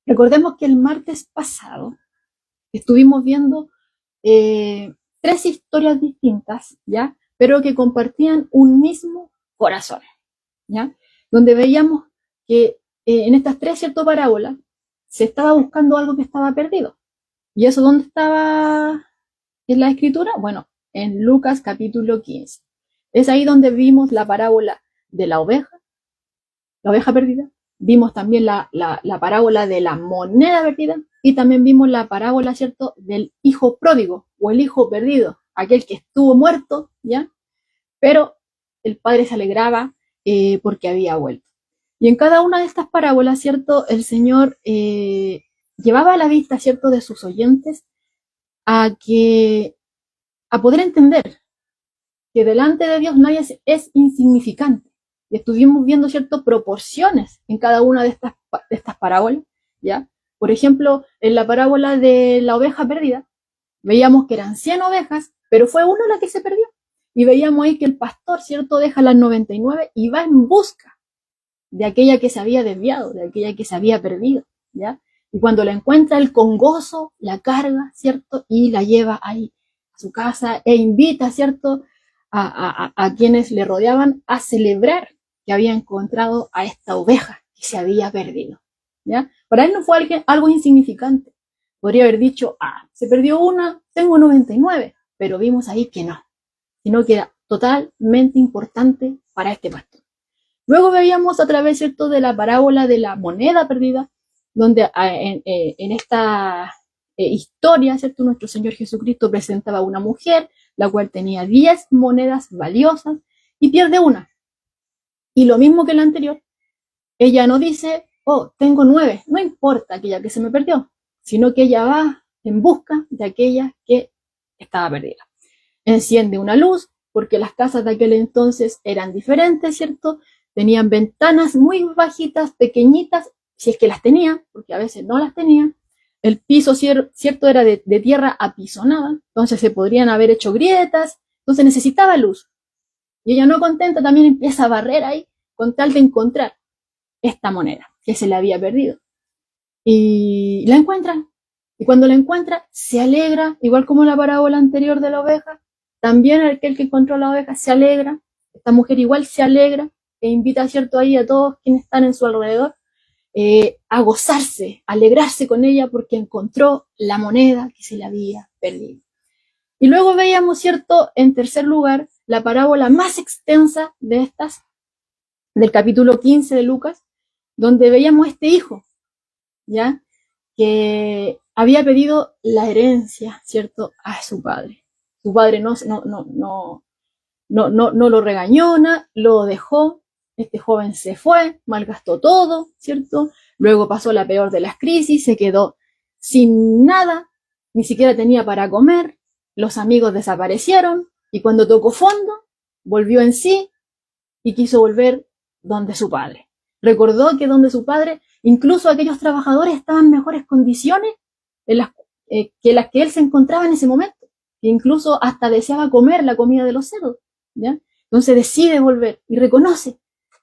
Recordemos que el martes pasado estuvimos viendo tres historias distintas, ¿ya? Pero que compartían un mismo corazón, ¿ya? Donde veíamos que en estas tres, ¿cierto?, parábolas se estaba buscando algo que estaba perdido. ¿Y eso dónde estaba en la escritura? Bueno, en Lucas capítulo 15. Es ahí donde vimos la parábola de la oveja perdida. Vimos también la parábola de la moneda perdida y también vimos la parábola, ¿cierto?, del hijo pródigo o el hijo perdido, aquel que estuvo muerto, ¿ya? Pero el padre se alegraba porque había vuelto. Y en cada una de estas parábolas, ¿cierto?, el Señor llevaba a la vista, ¿cierto?, de sus oyentes a que a poder entender que delante de Dios nadie es insignificante. Y estuvimos viendo, ¿cierto?, proporciones en cada una de estas parábolas, ¿ya? Por ejemplo, en la parábola de la oveja perdida, veíamos que eran 100 ovejas, pero fue una la que se perdió. Y veíamos ahí que el pastor, ¿cierto?, deja las 99 y va en busca de aquella que se había desviado, de aquella que se había perdido, ¿ya? Y cuando la encuentra, él con gozo la carga, ¿cierto? Y la lleva ahí a su casa e invita, ¿cierto?, a quienes le rodeaban a celebrar que había encontrado a esta oveja que se había perdido, ¿ya? Para él no fue algo insignificante. Podría haber dicho, se perdió una, tengo 99, pero vimos ahí que no, sino que era totalmente importante para este pastor. Luego veíamos a través, ¿cierto?, de la parábola de la moneda perdida, donde en esta historia, ¿cierto?, nuestro Señor Jesucristo presentaba a una mujer, la cual tenía 10 monedas valiosas y pierde una. Y lo mismo que la anterior, ella no dice, tengo 9, no importa aquella que se me perdió, sino que ella va en busca de aquella que estaba perdida. Enciende una luz, porque las casas de aquel entonces eran diferentes, ¿cierto? Tenían ventanas muy bajitas, pequeñitas, si es que las tenían, porque a veces no las tenían. El piso, ¿cierto?, era de tierra apisonada, entonces se podrían haber hecho grietas, entonces necesitaba luz. Y ella, no contenta, también empieza a barrer ahí con tal de encontrar esta moneda que se le había perdido. Y la encuentra. Y cuando la encuentra, se alegra, igual como la parábola anterior de la oveja. También aquel que encontró la oveja se alegra. Esta mujer igual se alegra e invita, ¿cierto?, ahí a todos quienes están en su alrededor a gozarse, a alegrarse con ella porque encontró la moneda que se le había perdido. Y luego veíamos, ¿cierto?, en tercer lugar, la parábola más extensa de estas, del capítulo 15 de Lucas, donde veíamos este hijo, ¿ya?, que había pedido la herencia, ¿cierto?, a su padre. Su padre no lo regañó, lo dejó. Este joven se fue, malgastó todo, ¿cierto? Luego pasó la peor de las crisis, se quedó sin nada, ni siquiera tenía para comer, los amigos desaparecieron y cuando tocó fondo, volvió en sí y quiso volver donde su padre. Recordó que donde su padre, incluso aquellos trabajadores estaban en mejores condiciones que las que él se encontraba en ese momento, que incluso hasta deseaba comer la comida de los cerdos, ¿ya? Entonces decide volver y reconoce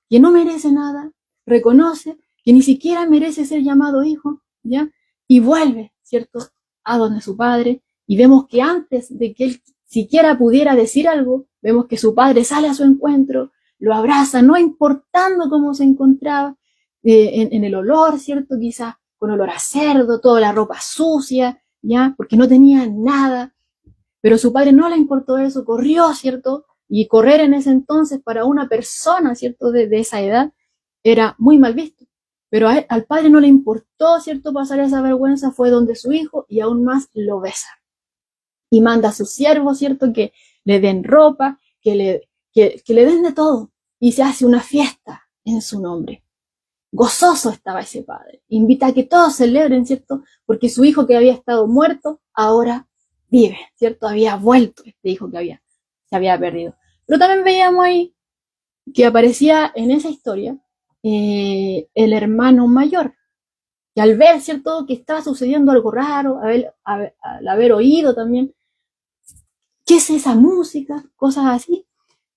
que no merece nada, reconoce que ni siquiera merece ser llamado hijo, ¿ya? Y vuelve, ¿cierto?, a donde su padre, y vemos que antes de que él siquiera pudiera decir algo, vemos que su padre sale a su encuentro, lo abraza, no importando cómo se encontraba, en el olor, ¿cierto? Quizás con olor a cerdo, toda la ropa sucia, ¿ya? Porque no tenía nada. Pero su padre no le importó eso, corrió, ¿cierto? Y correr en ese entonces para una persona, ¿cierto?, de esa edad, era muy mal visto. Pero al padre no le importó, ¿cierto?, pasar esa vergüenza, fue donde su hijo y aún más lo besa. Y manda a sus siervos, ¿cierto?, que le den ropa, que le den de todo. Y se hace una fiesta en su nombre. Gozoso estaba ese padre. Invita a que todos celebren, ¿cierto? Porque su hijo que había estado muerto, ahora vive, ¿cierto? Había vuelto este hijo que se había perdido. Pero también veíamos ahí que aparecía en esa historia el hermano mayor, que al ver, ¿cierto?, que estaba sucediendo algo raro, al haber oído también, ¿qué es esa música? Cosas así.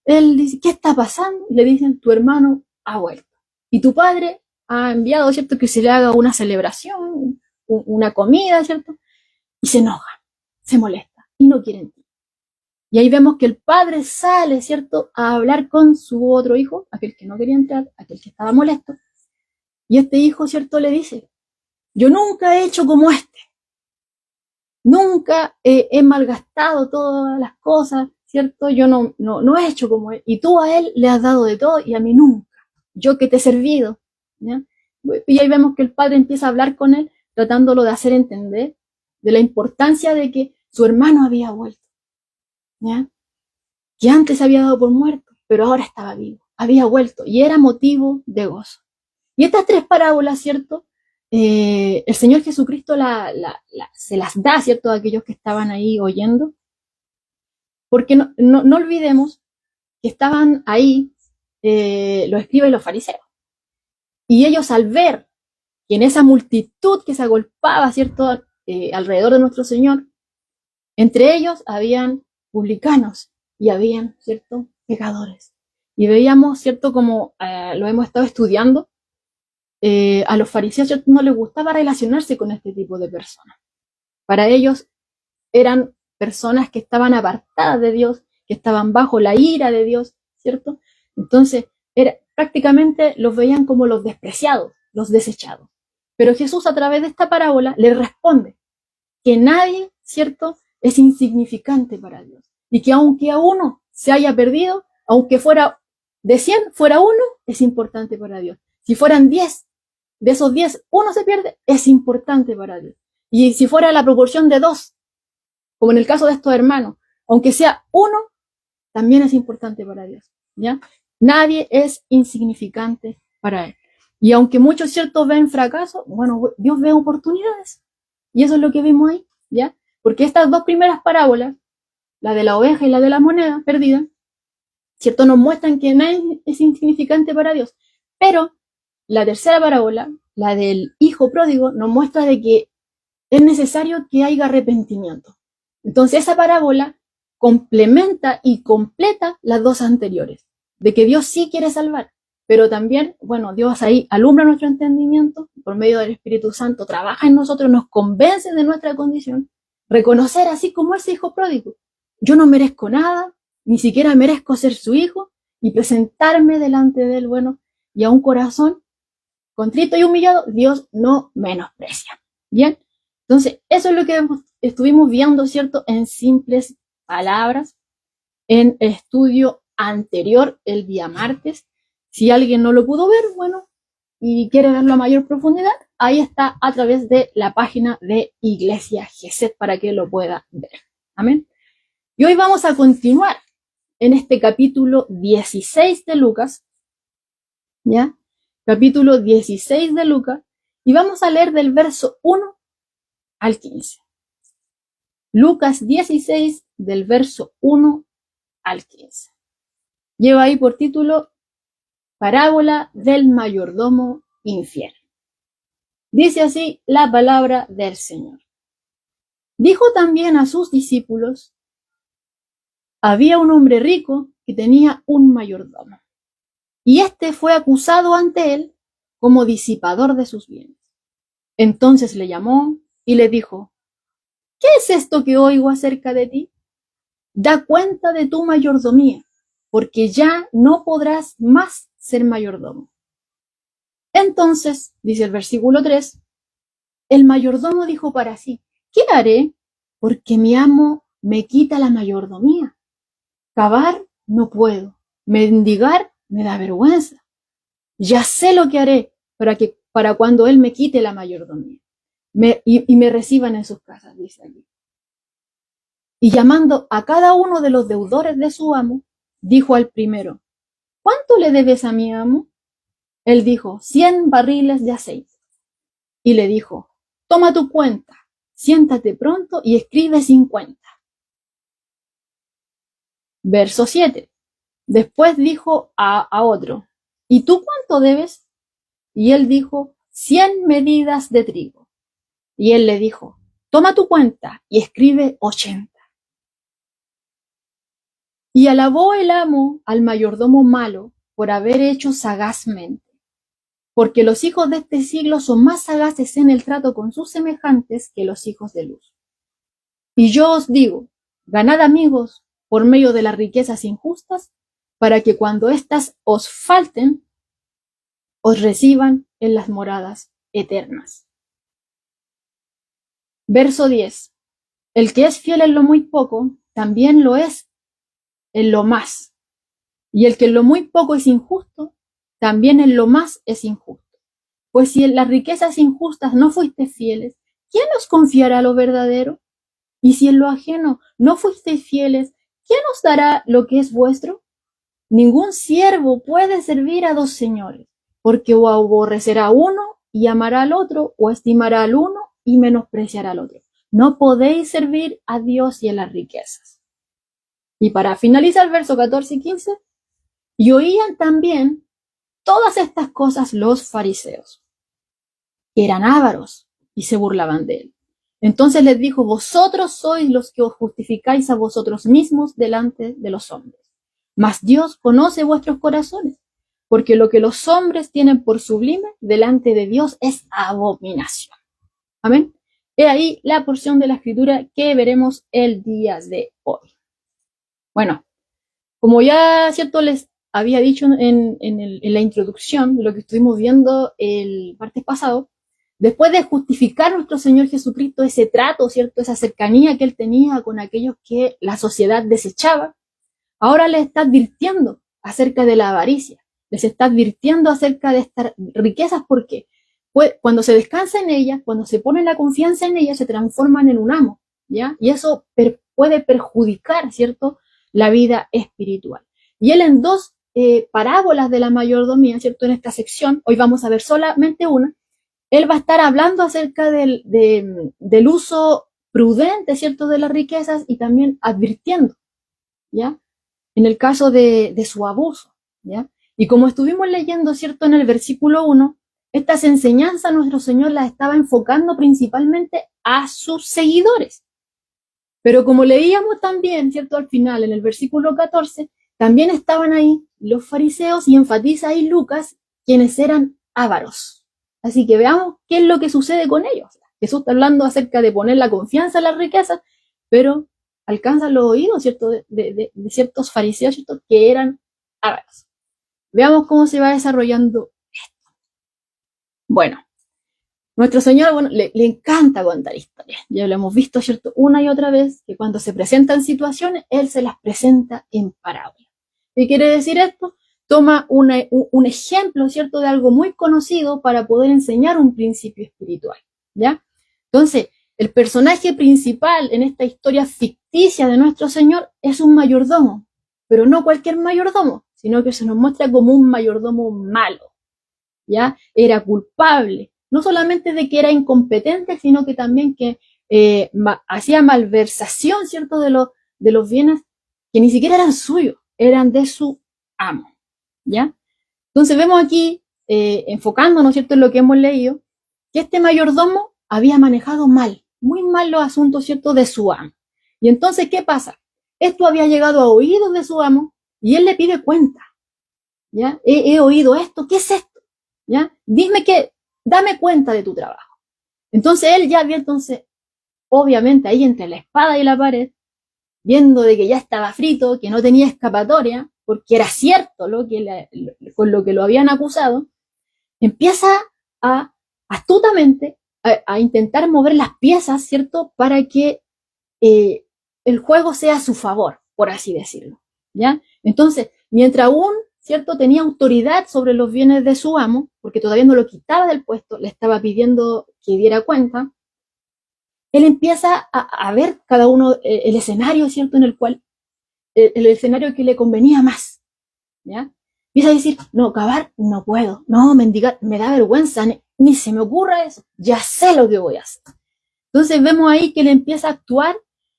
Él dice, ¿qué está pasando? Y le dicen, tu hermano ha vuelto. Y tu padre ha enviado, ¿cierto?, que se le haga una celebración, una comida, ¿cierto? Y se enoja, se molesta y no quiere entrar. Y ahí vemos que el padre sale, ¿cierto?, a hablar con su otro hijo, aquel que no quería entrar, aquel que estaba molesto. Y este hijo, ¿cierto?, le dice, yo nunca he hecho como este. Nunca he malgastado todas las cosas, ¿cierto? Yo no he hecho como él. Y tú a él le has dado de todo y a mí nunca. Yo que te he servido, ¿ya? Y ahí vemos que el padre empieza a hablar con él, tratándolo de hacer entender de la importancia de que su hermano había vuelto, ¿ya? Que antes había dado por muerto, pero ahora estaba vivo, había vuelto y era motivo de gozo. Y estas tres parábolas, ¿cierto? El Señor Jesucristo se las da, ¿cierto?, a aquellos que estaban ahí oyendo, porque no olvidemos que estaban ahí los escribas y los fariseos. Y ellos al ver que en esa multitud que se agolpaba, ¿cierto?, alrededor de nuestro Señor, entre ellos habían publicanos y habían, ¿cierto?, pecadores. Y veíamos, ¿cierto?, como lo hemos estado estudiando, a los fariseos no les gustaba relacionarse con este tipo de personas. Para ellos eran personas que estaban apartadas de Dios, que estaban bajo la ira de Dios, ¿cierto? Entonces, prácticamente los veían como los despreciados, los desechados. Pero Jesús a través de esta parábola les responde que nadie, ¿cierto?, es insignificante para Dios. Y que aunque a uno se haya perdido, aunque fuera de 100, fuera uno, es importante para Dios. Si fueran 10, de esos 10, uno se pierde, es importante para Dios. Y si fuera la proporción de 2, como en el caso de estos hermanos, aunque sea uno, también es importante para Dios, ¿ya? Nadie es insignificante para Él. Y aunque muchos, ¿cierto?, ven fracaso, bueno, Dios ve oportunidades. Y eso es lo que vimos ahí, ¿ya? Porque estas dos primeras parábolas, la de la oveja y la de la moneda perdida, ¿cierto?, nos muestran que nadie es insignificante para Dios. Pero la tercera parábola, la del hijo pródigo, nos muestra de que es necesario que haya arrepentimiento. Entonces esa parábola complementa y completa las dos anteriores, de que Dios sí quiere salvar, pero también, bueno, Dios ahí alumbra nuestro entendimiento, por medio del Espíritu Santo, trabaja en nosotros, nos convence de nuestra condición, reconocer así como ese hijo pródigo. Yo no merezco nada, ni siquiera merezco ser su hijo, y presentarme delante de él, bueno, y a un corazón contrito y humillado, Dios no menosprecia. ¿Bien? Entonces, eso es lo que estuvimos viendo, ¿cierto?, en simples palabras, en estudio anterior el día martes. Si alguien no lo pudo ver, bueno, y quiere verlo a mayor profundidad, ahí está a través de la página de Iglesia GESET para que lo pueda ver. Amén. Y hoy vamos a continuar en este capítulo 16 de Lucas, ¿ya? Capítulo 16 de Lucas, y vamos a leer del verso 1 al 15. Lucas 16, del verso 1 al 15. Lleva ahí por título Parábola del mayordomo infiel. Dice así la palabra del Señor. Dijo también a sus discípulos, había un hombre rico que tenía un mayordomo, y éste fue acusado ante él como disipador de sus bienes. Entonces le llamó y le dijo, ¿qué es esto que oigo acerca de ti? Da cuenta de tu mayordomía, porque ya no podrás más ser mayordomo. Entonces, dice el versículo 3, el mayordomo dijo para sí, ¿qué haré? Porque mi amo me quita la mayordomía. Cavar no puedo, mendigar me da vergüenza. Ya sé lo que haré para cuando él me quite la mayordomía y me reciban en sus casas, dice aquí. Y llamando a cada uno de los deudores de su amo, dijo al primero, ¿cuánto le debes a mi amo? Él dijo, 100 barriles de aceite. Y le dijo, toma tu cuenta, siéntate pronto y escribe 50. Verso 7. Después dijo a otro, ¿y tú cuánto debes? Y él dijo, 100 medidas de trigo. Y él le dijo, toma tu cuenta y escribe 80. Y alabó el amo al mayordomo malo por haber hecho sagazmente. porque los hijos de este siglo son más sagaces en el trato con sus semejantes que los hijos de luz. Y yo os digo, ganad amigos por medio de las riquezas injustas, para que cuando éstas os falten, os reciban en las moradas eternas. Verso 10. El que es fiel en lo muy poco, también lo es en lo más. Y el que en lo muy poco es injusto, también en lo más es injusto. Pues si en las riquezas injustas no fuisteis fieles, ¿quién os confiará lo verdadero? Y si en lo ajeno no fuisteis fieles, ¿quién os dará lo que es vuestro? Ningún siervo puede servir a dos señores, porque o aborrecerá a uno y amará al otro, o estimará al uno y menospreciará al otro. No podéis servir a Dios y a las riquezas. Y para finalizar, verso 14 y 15, y oían también todas estas cosas los fariseos, que eran ávaros y se burlaban de él. Entonces les dijo, vosotros sois los que os justificáis a vosotros mismos delante de los hombres. Mas Dios conoce vuestros corazones, porque lo que los hombres tienen por sublime delante de Dios es abominación. Amén. He ahí la porción de la escritura que veremos el día de hoy. Bueno, como ya cierto les había dicho en la introducción de lo que estuvimos viendo el martes pasado, después de justificar nuestro Señor Jesucristo ese trato, cierto, esa cercanía que él tenía con aquellos que la sociedad desechaba, ahora les está advirtiendo acerca de la avaricia, les está advirtiendo acerca de estas riquezas, porque pues, cuando se descansa en ellas, cuando se pone la confianza en ellas, se transforman en un amo, ¿ya? Y eso puede perjudicar, ¿cierto?, la vida espiritual. Y él en dos parábolas de la mayordomía, ¿cierto?, en esta sección, hoy vamos a ver solamente una, él va a estar hablando acerca del uso prudente, ¿cierto?, de las riquezas y también advirtiendo, ¿ya?, en el caso de su abuso, ¿ya? Y como estuvimos leyendo, ¿cierto?, en el versículo 1, estas enseñanzas nuestro Señor las estaba enfocando principalmente a sus seguidores. Pero como leíamos también, ¿cierto?, al final, en el versículo 14, también estaban ahí los fariseos y enfatiza ahí Lucas, quienes eran ávaros. Así que veamos qué es lo que sucede con ellos. Jesús está hablando acerca de poner la confianza en las riquezas, pero alcanzan los oídos, ¿cierto?, de ciertos fariseos, ¿cierto?, que eran ávaros. Veamos cómo se va desarrollando esto. Bueno, nuestro Señor, bueno, le encanta contar historias. Ya lo hemos visto, ¿cierto?, una y otra vez, que cuando se presentan situaciones, Él se las presenta en parábola. ¿Qué quiere decir esto? Toma un ejemplo, ¿cierto?, de algo muy conocido para poder enseñar un principio espiritual, ¿ya? Entonces, el personaje principal en esta historia ficticia de nuestro Señor es un mayordomo, pero no cualquier mayordomo, sino que se nos muestra como un mayordomo malo, ¿ya? Era culpable, no solamente de que era incompetente, sino que también que hacía malversación, ¿cierto?, de los bienes que ni siquiera eran suyos, eran de su amo, ¿ya? Entonces vemos aquí, enfocándonos, ¿cierto?, en lo que hemos leído, que este mayordomo había manejado mal, muy mal los asuntos, ¿cierto?, de su amo. Y entonces, ¿qué pasa? Esto había llegado a oídos de su amo y él le pide cuenta, ¿ya? He oído esto, ¿qué es esto? ¿Ya? Dame cuenta de tu trabajo. Entonces él ya vio, entonces, obviamente ahí entre la espada y la pared, viendo de que ya estaba frito, que no tenía escapatoria, porque era cierto con lo que lo habían acusado, empieza a astutamente a intentar mover las piezas, ¿cierto?, para que el juego sea a su favor, por así decirlo, ¿ya? Entonces, mientras aún, ¿cierto?, tenía autoridad sobre los bienes de su amo, porque todavía no lo quitaba del puesto, le estaba pidiendo que diera cuenta, él empieza a ver cada uno el escenario, ¿cierto?, en el cual, el escenario que le convenía más, ¿ya? Empieza a decir, no, cavar no puedo, no, mendigar, me da vergüenza, ni se me ocurra eso, ya sé lo que voy a hacer. Entonces vemos ahí que él empieza a actuar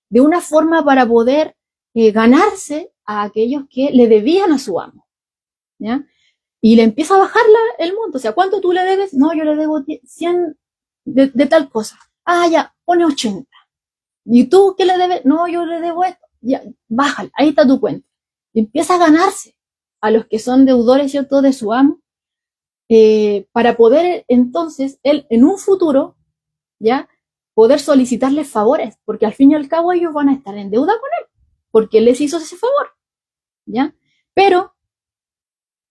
de una forma para poder ganarse a aquellos que le debían a su amo, ¿ya? Y le empieza a bajar el monto, o sea, ¿cuánto tú le debes? No, yo le debo 100 de tal cosa. Ah, ya, pone 80. ¿Y tú qué le debes? No, yo le debo esto. Ya, bájale, ahí está tu cuenta. Y empieza a ganarse a los que son deudores, ¿cierto?, de su amo, para poder entonces él en un futuro, ¿ya?, poder solicitarles favores, porque al fin y al cabo ellos van a estar en deuda con él, porque él les hizo ese favor, ¿ya? Pero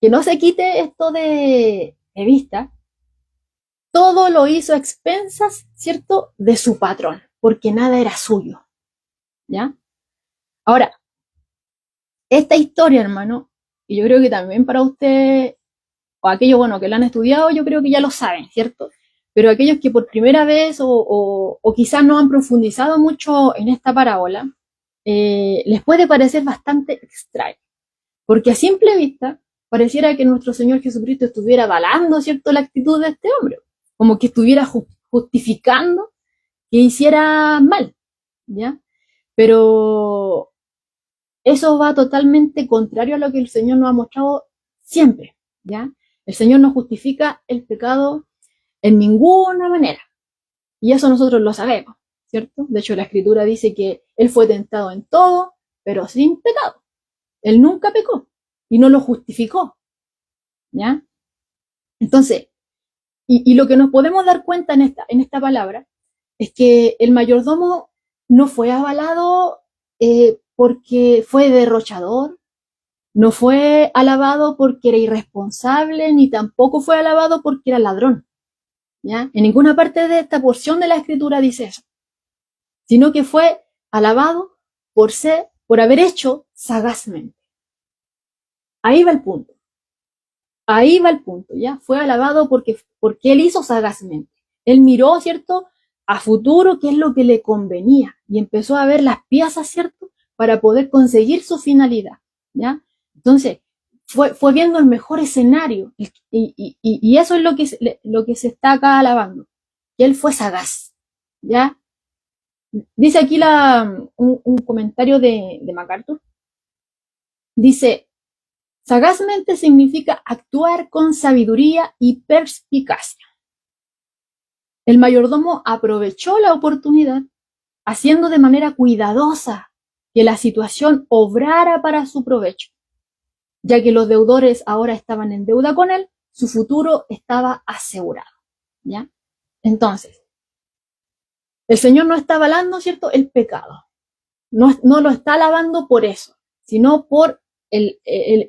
que no se quite esto de vista, todo lo hizo a expensas, ¿cierto?, de su patrón, porque nada era suyo, ¿ya? Ahora, esta historia, hermano, y yo creo que también para usted, o aquellos, bueno, que lo han estudiado, yo creo que ya lo saben, ¿cierto? Pero aquellos que por primera vez o quizás no han profundizado mucho en esta parábola, les puede parecer bastante extraño, porque a simple vista pareciera que nuestro Señor Jesucristo estuviera avalando, ¿cierto?, la actitud de este hombre, como que estuviera justificando que hiciera mal, ¿ya? Pero eso va totalmente contrario a lo que el Señor nos ha mostrado siempre, ¿ya? El Señor no justifica el pecado en ninguna manera, y eso nosotros lo sabemos, ¿cierto? De hecho, la Escritura dice que Él fue tentado en todo, pero sin pecado. Él nunca pecó y no lo justificó, ¿ya? Entonces, y lo que nos podemos dar cuenta en esta palabra es que el mayordomo no fue avalado porque fue derrochador, no fue alabado porque era irresponsable, ni tampoco fue alabado porque era ladrón, ¿ya? En ninguna parte de esta porción de la Escritura dice eso, sino que fue alabado por haber hecho sagazmente. Ahí va el punto. Ahí va el punto, ¿ya? Fue alabado porque él hizo sagazmente. Él miró, ¿cierto?, a futuro qué es lo que le convenía y empezó a ver las piezas, ¿cierto?, para poder conseguir su finalidad, ¿ya? Entonces, fue viendo el mejor escenario y eso es lo que se está acá alabando, que él fue sagaz, ¿ya? Dice aquí un comentario de MacArthur, dice: sagazmente significa actuar con sabiduría y perspicacia. El mayordomo aprovechó la oportunidad, haciendo de manera cuidadosa que la situación obrara para su provecho. Ya que los deudores ahora estaban en deuda con él, su futuro estaba asegurado, ¿ya? Entonces, el Señor no está avalando, ¿cierto?, el pecado. No lo está alabando por eso, sino por el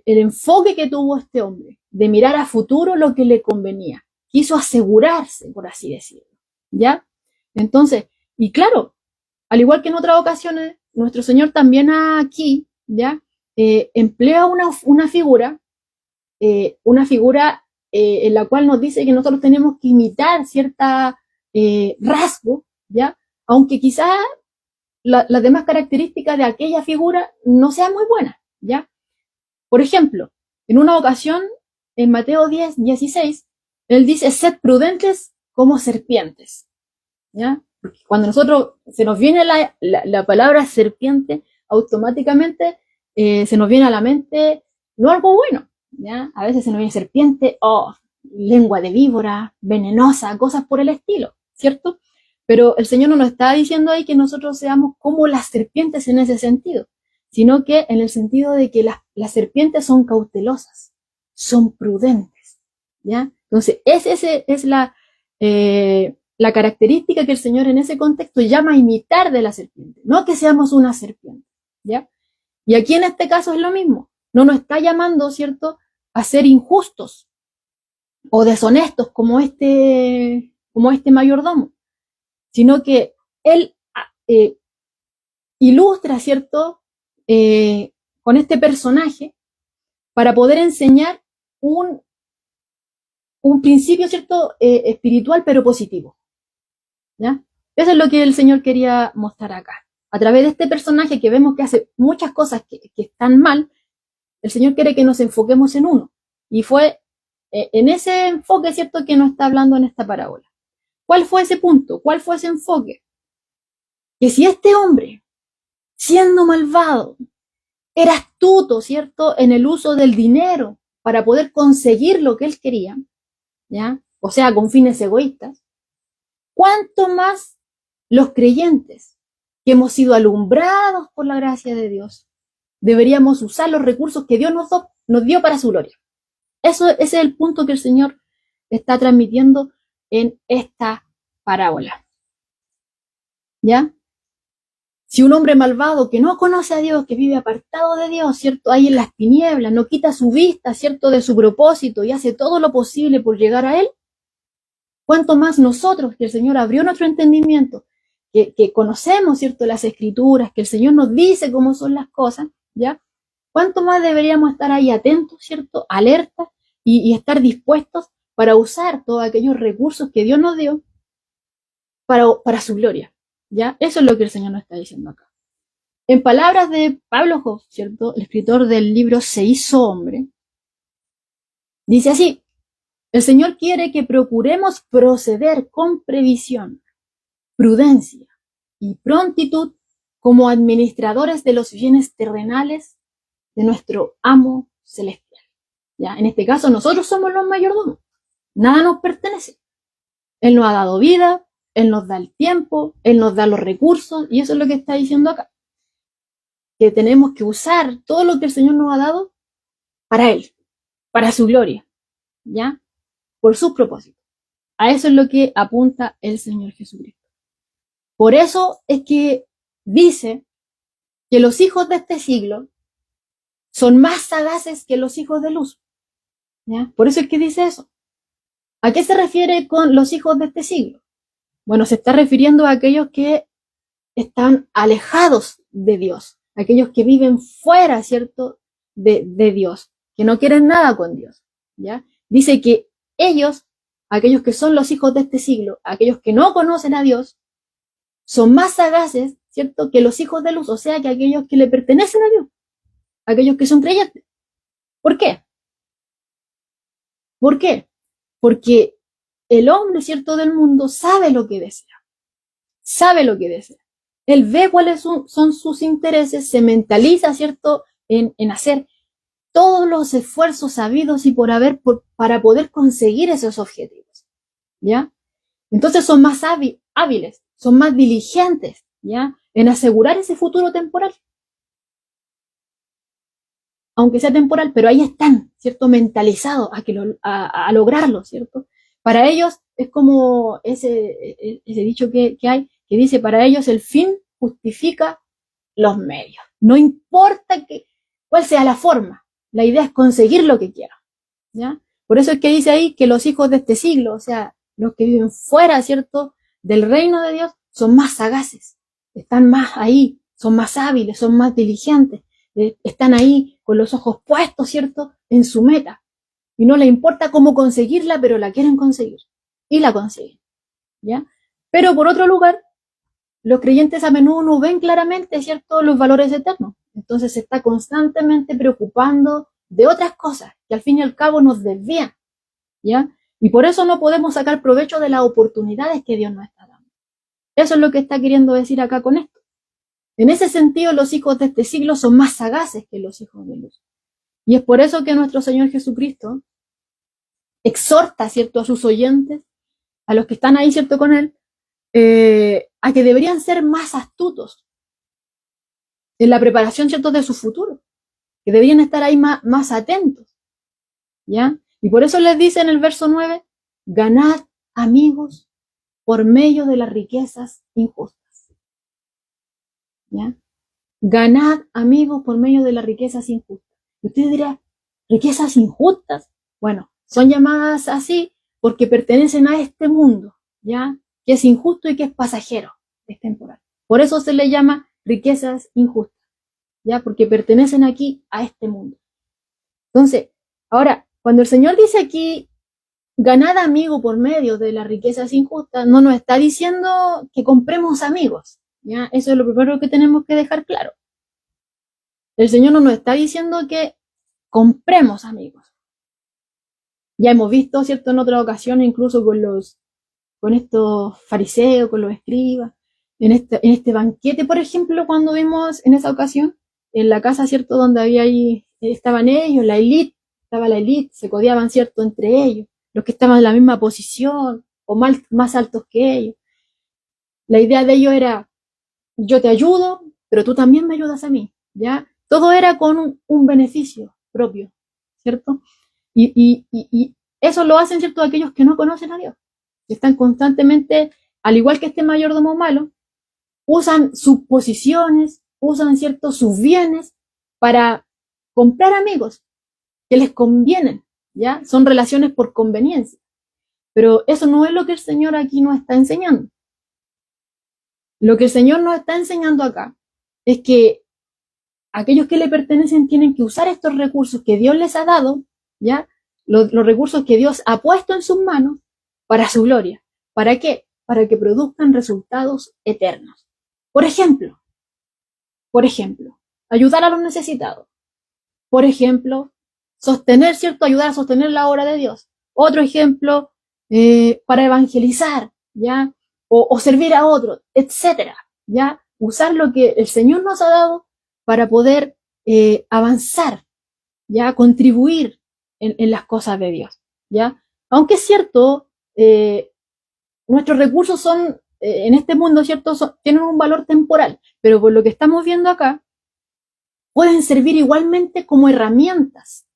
enfoque que tuvo este hombre, de mirar a futuro lo que le convenía. Quiso asegurarse, por así decirlo, ¿ya? Entonces, y claro, al igual que en otras ocasiones, nuestro Señor también aquí, ¿ya?, emplea una figura en la cual nos dice que nosotros tenemos que imitar cierta rasgo, ¿ya? Aunque quizás las demás características de aquella figura no sean muy buenas, ¿ya? Por ejemplo, en una ocasión, en Mateo 10:16, él dice: sed prudentes como serpientes, ¿ya? Porque cuando nosotros se nos viene la palabra serpiente, automáticamente se nos viene a la mente no algo bueno, ¿ya? A veces se nos viene serpiente, lengua de víbora, venenosa, cosas por el estilo, ¿cierto? Pero el Señor no nos está diciendo ahí que nosotros seamos como las serpientes en ese sentido, sino que en el sentido de que las serpientes son cautelosas, son prudentes, ¿ya? Entonces, es la característica que el Señor en ese contexto llama a imitar de la serpiente, no que seamos una serpiente, ¿ya? Y aquí en este caso es lo mismo, no nos está llamando, ¿cierto?, a ser injustos o deshonestos como este mayordomo, sino que él ilustra, ¿cierto?, con este personaje para poder enseñar un principio, ¿cierto?, espiritual pero positivo, ¿ya? Eso es lo que el Señor quería mostrar acá. A través de este personaje que vemos que hace muchas cosas que están mal, el Señor quiere que nos enfoquemos en uno. Y fue en ese enfoque, ¿cierto?, que nos está hablando en esta parábola. ¿Cuál fue ese punto? ¿Cuál fue ese enfoque? Que si este hombre, siendo malvado, era astuto, ¿cierto?, en el uso del dinero para poder conseguir lo que él quería, ¿ya? O sea, con fines egoístas, ¿cuánto más los creyentes que hemos sido alumbrados por la gracia de Dios deberíamos usar los recursos que Dios nos dio para su gloria? Ese es el punto que el Señor está transmitiendo en esta parábola. ¿Ya? Si un hombre malvado que no conoce a Dios, que vive apartado de Dios, ¿cierto? Ahí en las tinieblas, no quita su vista, ¿cierto? De su propósito y hace todo lo posible por llegar a Él, ¿cuánto más nosotros, que el Señor abrió nuestro entendimiento, que conocemos, ¿cierto? Las Escrituras, que el Señor nos dice cómo son las cosas, ¿ya? ¿Cuánto más deberíamos estar ahí atentos, ¿cierto? Alertas y estar dispuestos para usar todos aquellos recursos que Dios nos dio para su gloria, ¿ya? Eso es lo que el Señor nos está diciendo acá. En palabras de Pablo Hoff, ¿cierto? El escritor del libro Se hizo hombre, dice así: el Señor quiere que procuremos proceder con previsión, prudencia y prontitud como administradores de los bienes terrenales de nuestro amo celestial. ¿Ya? En este caso, nosotros somos los mayordomos. Nada nos pertenece. Él nos ha dado vida, Él nos da el tiempo, Él nos da los recursos, y eso es lo que está diciendo acá. Que tenemos que usar todo lo que el Señor nos ha dado para Él, para su gloria, ¿ya? Por sus propósitos. A eso es lo que apunta el Señor Jesucristo. Por eso es que dice que los hijos de este siglo son más sagaces que los hijos de luz, ¿ya? Por eso es que dice eso. ¿A qué se refiere con los hijos de este siglo? Bueno, se está refiriendo a aquellos que están alejados de Dios, aquellos que viven fuera, ¿cierto?, de Dios, que no quieren nada con Dios, ¿ya? Dice que ellos, aquellos que son los hijos de este siglo, aquellos que no conocen a Dios, son más sagaces, ¿cierto?, que los hijos de luz, o sea, que aquellos que le pertenecen a Dios, aquellos que son creyentes. ¿Por qué? ¿Por qué? Porque el hombre, ¿cierto?, del mundo sabe lo que desea, sabe lo que desea. Él ve cuáles son sus intereses, se mentaliza, ¿cierto?, en hacer todos los esfuerzos sabidos y por haber para poder conseguir esos objetivos, ¿ya? Entonces son más hábiles, son más diligentes, ¿ya?, en asegurar ese futuro temporal. Aunque sea temporal, pero ahí están, ¿cierto?, mentalizados a lograrlo, ¿cierto? Para ellos es como ese dicho que hay, que dice: para ellos el fin justifica los medios. No importa cuál sea la forma, la idea es conseguir lo que quieran, ¿ya? Por eso es que dice ahí que los hijos de este siglo, o sea, los que viven fuera, ¿cierto?, del reino de Dios, son más sagaces, están más ahí, son más hábiles, son más diligentes, están ahí con los ojos puestos, ¿cierto?, en su meta. Y no les importa cómo conseguirla, pero la quieren conseguir. Y la consiguen, ¿ya? Pero por otro lugar, los creyentes a menudo no ven claramente, ¿cierto?, los valores eternos. Entonces se está constantemente preocupando de otras cosas que al fin y al cabo nos desvían, ¿ya? Y por eso no podemos sacar provecho de las oportunidades que Dios nos está dando. Eso es lo que está queriendo decir acá con esto. En ese sentido, los hijos de este siglo son más sagaces que los hijos de luz. Y es por eso que nuestro Señor Jesucristo exhorta, ¿cierto?, a sus oyentes, a los que están ahí, ¿cierto?, con Él, a que deberían ser más astutos en la preparación, ¿cierto?, de su futuro, que deberían estar ahí más atentos, ¿ya? Y por eso les dice en el verso 9, ganad amigos por medio de las riquezas injustas, ¿ya? Ganad amigos por medio de las riquezas injustas. Y usted dirá, ¿riquezas injustas? Bueno, son llamadas así porque pertenecen a este mundo, ¿ya?, que es injusto y que es pasajero, es temporal. Por eso se le llama riquezas injustas, ¿ya?, porque pertenecen aquí a este mundo. Entonces, ahora, cuando el Señor dice aquí, ganad amigos por medio de las riquezas injustas, no nos está diciendo que compremos amigos, ¿ya? Eso es lo primero que tenemos que dejar claro. El Señor no nos está diciendo que compremos amigos. Ya hemos visto, ¿cierto?, en otras ocasiones, incluso con estos fariseos, con los escribas, en este banquete, por ejemplo, cuando vimos en esa ocasión, en la casa, ¿cierto?, donde estaban ellos, estaba la élite, se codeaban, ¿cierto?, entre ellos, los que estaban en la misma posición, o más altos que ellos. La idea de ellos era, yo te ayudo, pero tú también me ayudas a mí, ¿ya? Todo era con un beneficio propio, ¿cierto? Y Eso lo hacen, ¿cierto?, aquellos que no conocen a Dios. Que están constantemente, al igual que este mayordomo malo, usan sus posiciones, usan, ¿cierto?, sus bienes para comprar amigos que les convienen, ¿ya? Son relaciones por conveniencia. Pero eso no es lo que el Señor aquí nos está enseñando. Lo que el Señor nos está enseñando acá es que aquellos que le pertenecen tienen que usar estos recursos que Dios les ha dado, ¿ya? Los recursos que Dios ha puesto en sus manos para su gloria. ¿Para qué? Para que produzcan resultados eternos. Por ejemplo, ayudar a los necesitados. Por ejemplo, sostener, ¿cierto? Ayudar a sostener la obra de Dios. Otro ejemplo, para evangelizar, ¿ya? O servir a otros, etcétera, ¿ya? Usar lo que el Señor nos ha dado para poder avanzar, ¿ya? Contribuir en las cosas de Dios, ¿ya? Aunque es cierto, nuestros recursos son, en este mundo, ¿cierto? Tienen un valor temporal, pero por lo que estamos viendo acá, pueden servir igualmente como herramientas,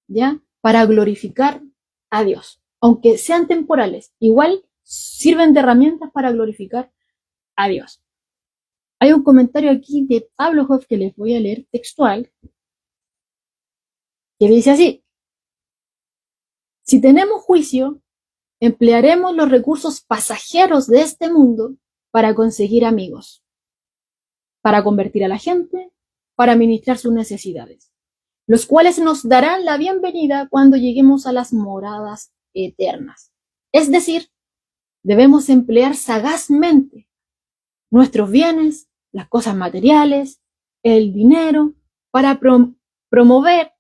¿ya? Para glorificar a Dios. Aunque sean temporales, igual sirven de herramientas para glorificar a Dios. Hay un comentario aquí de Pablo Hoff que les voy a leer textual, que dice así: si tenemos juicio, emplearemos los recursos pasajeros de este mundo para conseguir amigos, para convertir a la gente, para ministrar sus necesidades, los cuales nos darán la bienvenida cuando lleguemos a las moradas eternas. Es decir, debemos emplear sagazmente nuestros bienes, las cosas materiales, el dinero, para promover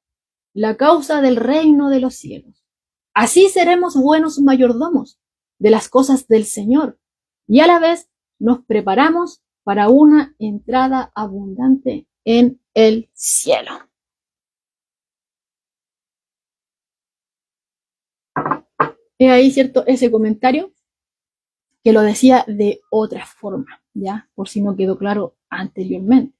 la causa del reino de los cielos. Así seremos buenos mayordomos de las cosas del Señor y a la vez nos preparamos para una entrada abundante en el cielo. He ahí, ¿cierto?, ese comentario que lo decía de otra forma, ¿ya? Por si no quedó claro anteriormente.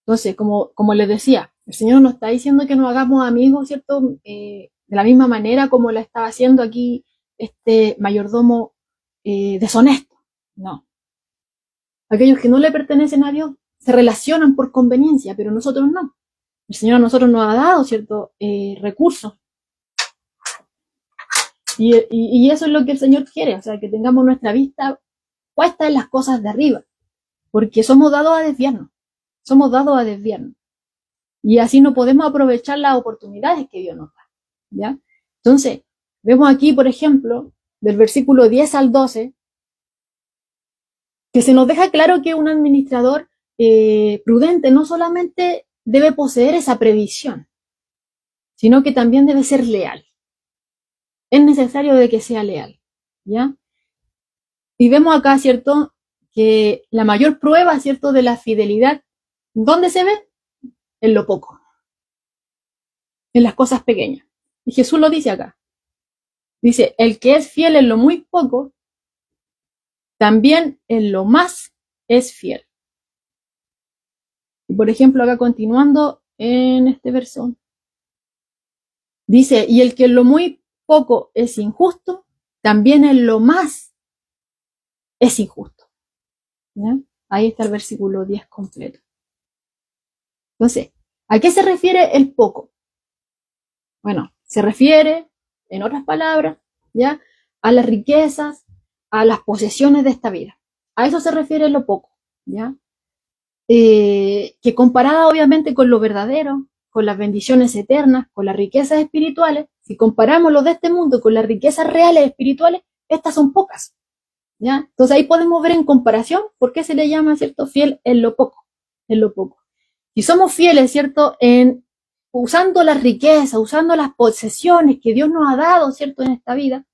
Entonces, como les decía, el Señor nos está diciendo que nos hagamos amigos, ¿cierto? De la misma manera como lo estaba haciendo aquí este mayordomo deshonesto. No. Aquellos que no le pertenecen a Dios se relacionan por conveniencia, pero nosotros no. El Señor a nosotros nos ha dado, ¿cierto?, recursos. Y eso es lo que el Señor quiere, o sea, que tengamos nuestra vista puesta en las cosas de arriba, porque somos dados a desviarnos. Y así no podemos aprovechar las oportunidades que Dios nos da, ¿ya? Entonces, vemos aquí, por ejemplo, del versículo 10 al 12, que se nos deja claro que un administrador prudente no solamente debe poseer esa previsión, sino que también debe ser leal. Es necesario de que sea leal, ¿ya? Y vemos acá, ¿cierto?, que la mayor prueba, ¿cierto?, de la fidelidad, ¿dónde se ve? En lo poco, en las cosas pequeñas. Y Jesús lo dice acá. Dice, el que es fiel en lo muy poco, también en lo más es fiel. Y por ejemplo, acá continuando en este verso, dice, y el que en lo muy poco es injusto, también en lo más es injusto. ¿Ya? Ahí está el versículo 10 completo. Entonces, ¿a qué se refiere el poco? Bueno, se refiere, en otras palabras, ¿ya?, a las riquezas, a las posesiones de esta vida. A eso se refiere lo poco, ¿ya? Que comparada obviamente con lo verdadero, con las bendiciones eternas, con las riquezas espirituales, si comparamos lo de este mundo con las riquezas reales espirituales, estas son pocas, ¿ya? Entonces ahí podemos ver en comparación por qué se le llama, ¿cierto?, fiel en lo poco, en lo poco. Si somos fieles, ¿cierto?, en usando la riqueza, usando las posesiones que Dios nos ha dado, ¿cierto?, en esta vida,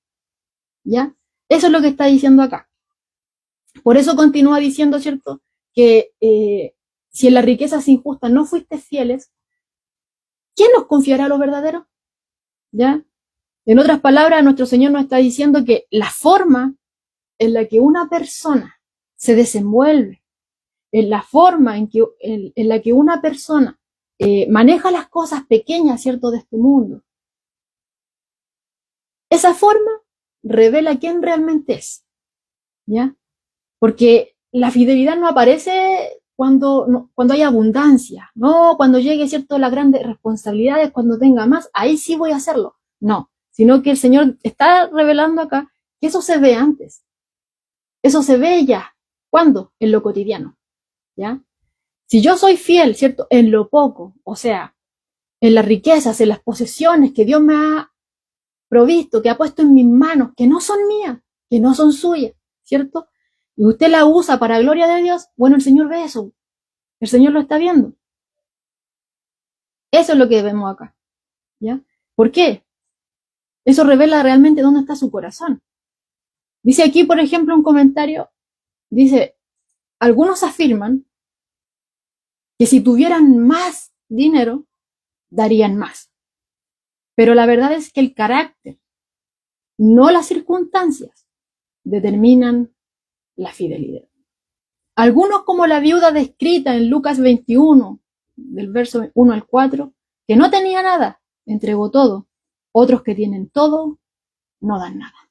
¿ya? Eso es lo que está diciendo acá. Por eso continúa diciendo, ¿cierto?, que si en las riquezas injustas no fuiste fieles, ¿quién nos confiará lo verdadero? ¿Ya? En otras palabras, nuestro Señor nos está diciendo que la forma en la que una persona se desenvuelve, en la forma en la que una persona maneja las cosas pequeñas, ¿cierto?, de este mundo, Esa forma revela quién realmente es, ¿ya? Porque la fidelidad no aparece cuando hay abundancia, no cuando llegue, ¿cierto?, las grandes responsabilidades, cuando tenga más, ahí sí voy a hacerlo. No, sino que el Señor está revelando acá que eso se ve antes. Eso se ve ya. ¿Cuándo? En lo cotidiano, ¿ya? Si yo soy fiel, ¿cierto?, en lo poco, o sea, en las riquezas, en las posesiones que Dios me ha provisto, que ha puesto en mis manos, que no son mías, que no son suyas, ¿cierto? Y usted la usa para gloria de Dios, bueno, el Señor ve eso, el Señor lo está viendo. Eso es lo que vemos acá, ¿ya? ¿Por qué? Eso revela realmente dónde está su corazón. Dice aquí, por ejemplo, un comentario, dice, algunos afirman que si tuvieran más dinero, darían más. Pero la verdad es que el carácter, no las circunstancias, determinan la fidelidad. Algunos, como la viuda descrita en Lucas 21, del verso 1 al 4, que no tenía nada, entregó todo. Otros que tienen todo, no dan nada.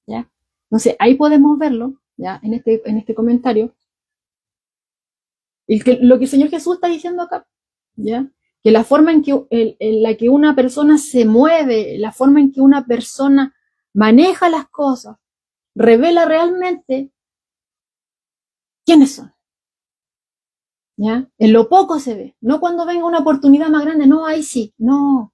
¿Ya? Entonces, ahí podemos verlo, ¿ya?, en este comentario, lo que el Señor Jesús está diciendo acá, ¿ya? Que la forma en la que una persona se mueve, la forma en que una persona maneja las cosas, revela realmente quiénes son. ¿Ya? En lo poco se ve, no cuando venga una oportunidad más grande, no, ahí sí, no,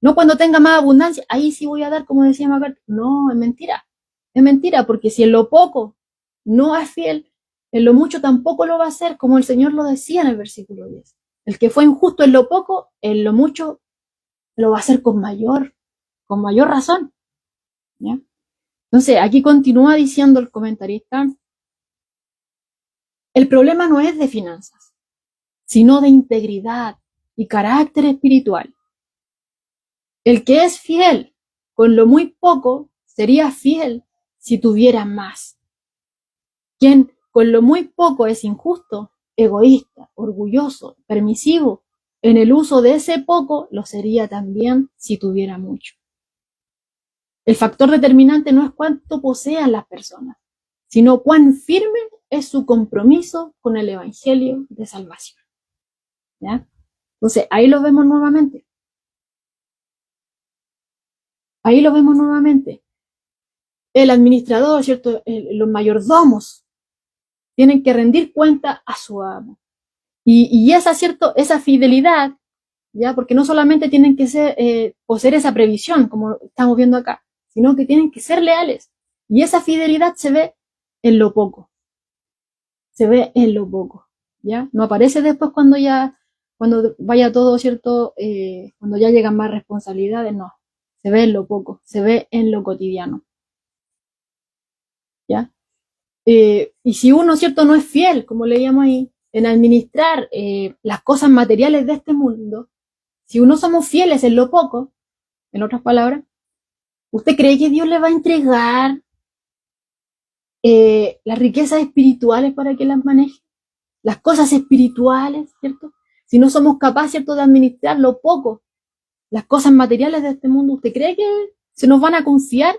no cuando tenga más abundancia, ahí sí voy a dar, como decía MacArthur, no, es mentira, porque si en lo poco no es fiel, en lo mucho tampoco lo va a hacer, como el Señor lo decía en el versículo 10. El que fue injusto en lo poco, en lo mucho lo va a hacer con mayor razón, ¿ya? Entonces, aquí continúa diciendo el comentarista, el problema no es de finanzas, sino de integridad y carácter espiritual. El que es fiel con lo muy poco sería fiel si tuviera más. Quien con lo muy poco es injusto, egoísta, orgulloso, permisivo, en el uso de ese poco lo sería también si tuviera mucho. El factor determinante no es cuánto posean las personas, sino cuán firme es su compromiso con el evangelio de salvación. ¿Ya? Entonces, ahí lo vemos nuevamente. Ahí lo vemos nuevamente. El administrador, ¿cierto? Los mayordomos tienen que rendir cuenta a su amo. Y esa, ¿cierto?, esa fidelidad, ¿ya? Porque no solamente tienen que poseer esa previsión, como estamos viendo acá, sino que tienen que ser leales. Y esa fidelidad se ve en lo poco. Se ve en lo poco, ¿ya? No aparece después cuando vaya todo, ¿cierto? Cuando ya llegan más responsabilidades, no. Se ve en lo poco, se ve en lo cotidiano, ¿ya? Y si uno, ¿cierto?, no es fiel, como leíamos ahí, en administrar las cosas materiales de este mundo, si uno somos fieles en lo poco, en otras palabras, ¿usted cree que Dios le va a entregar las riquezas espirituales para que las maneje? Las cosas espirituales, ¿cierto? Si no somos capaces, ¿cierto?, de administrar lo poco, las cosas materiales de este mundo, ¿usted cree que se nos van a confiar?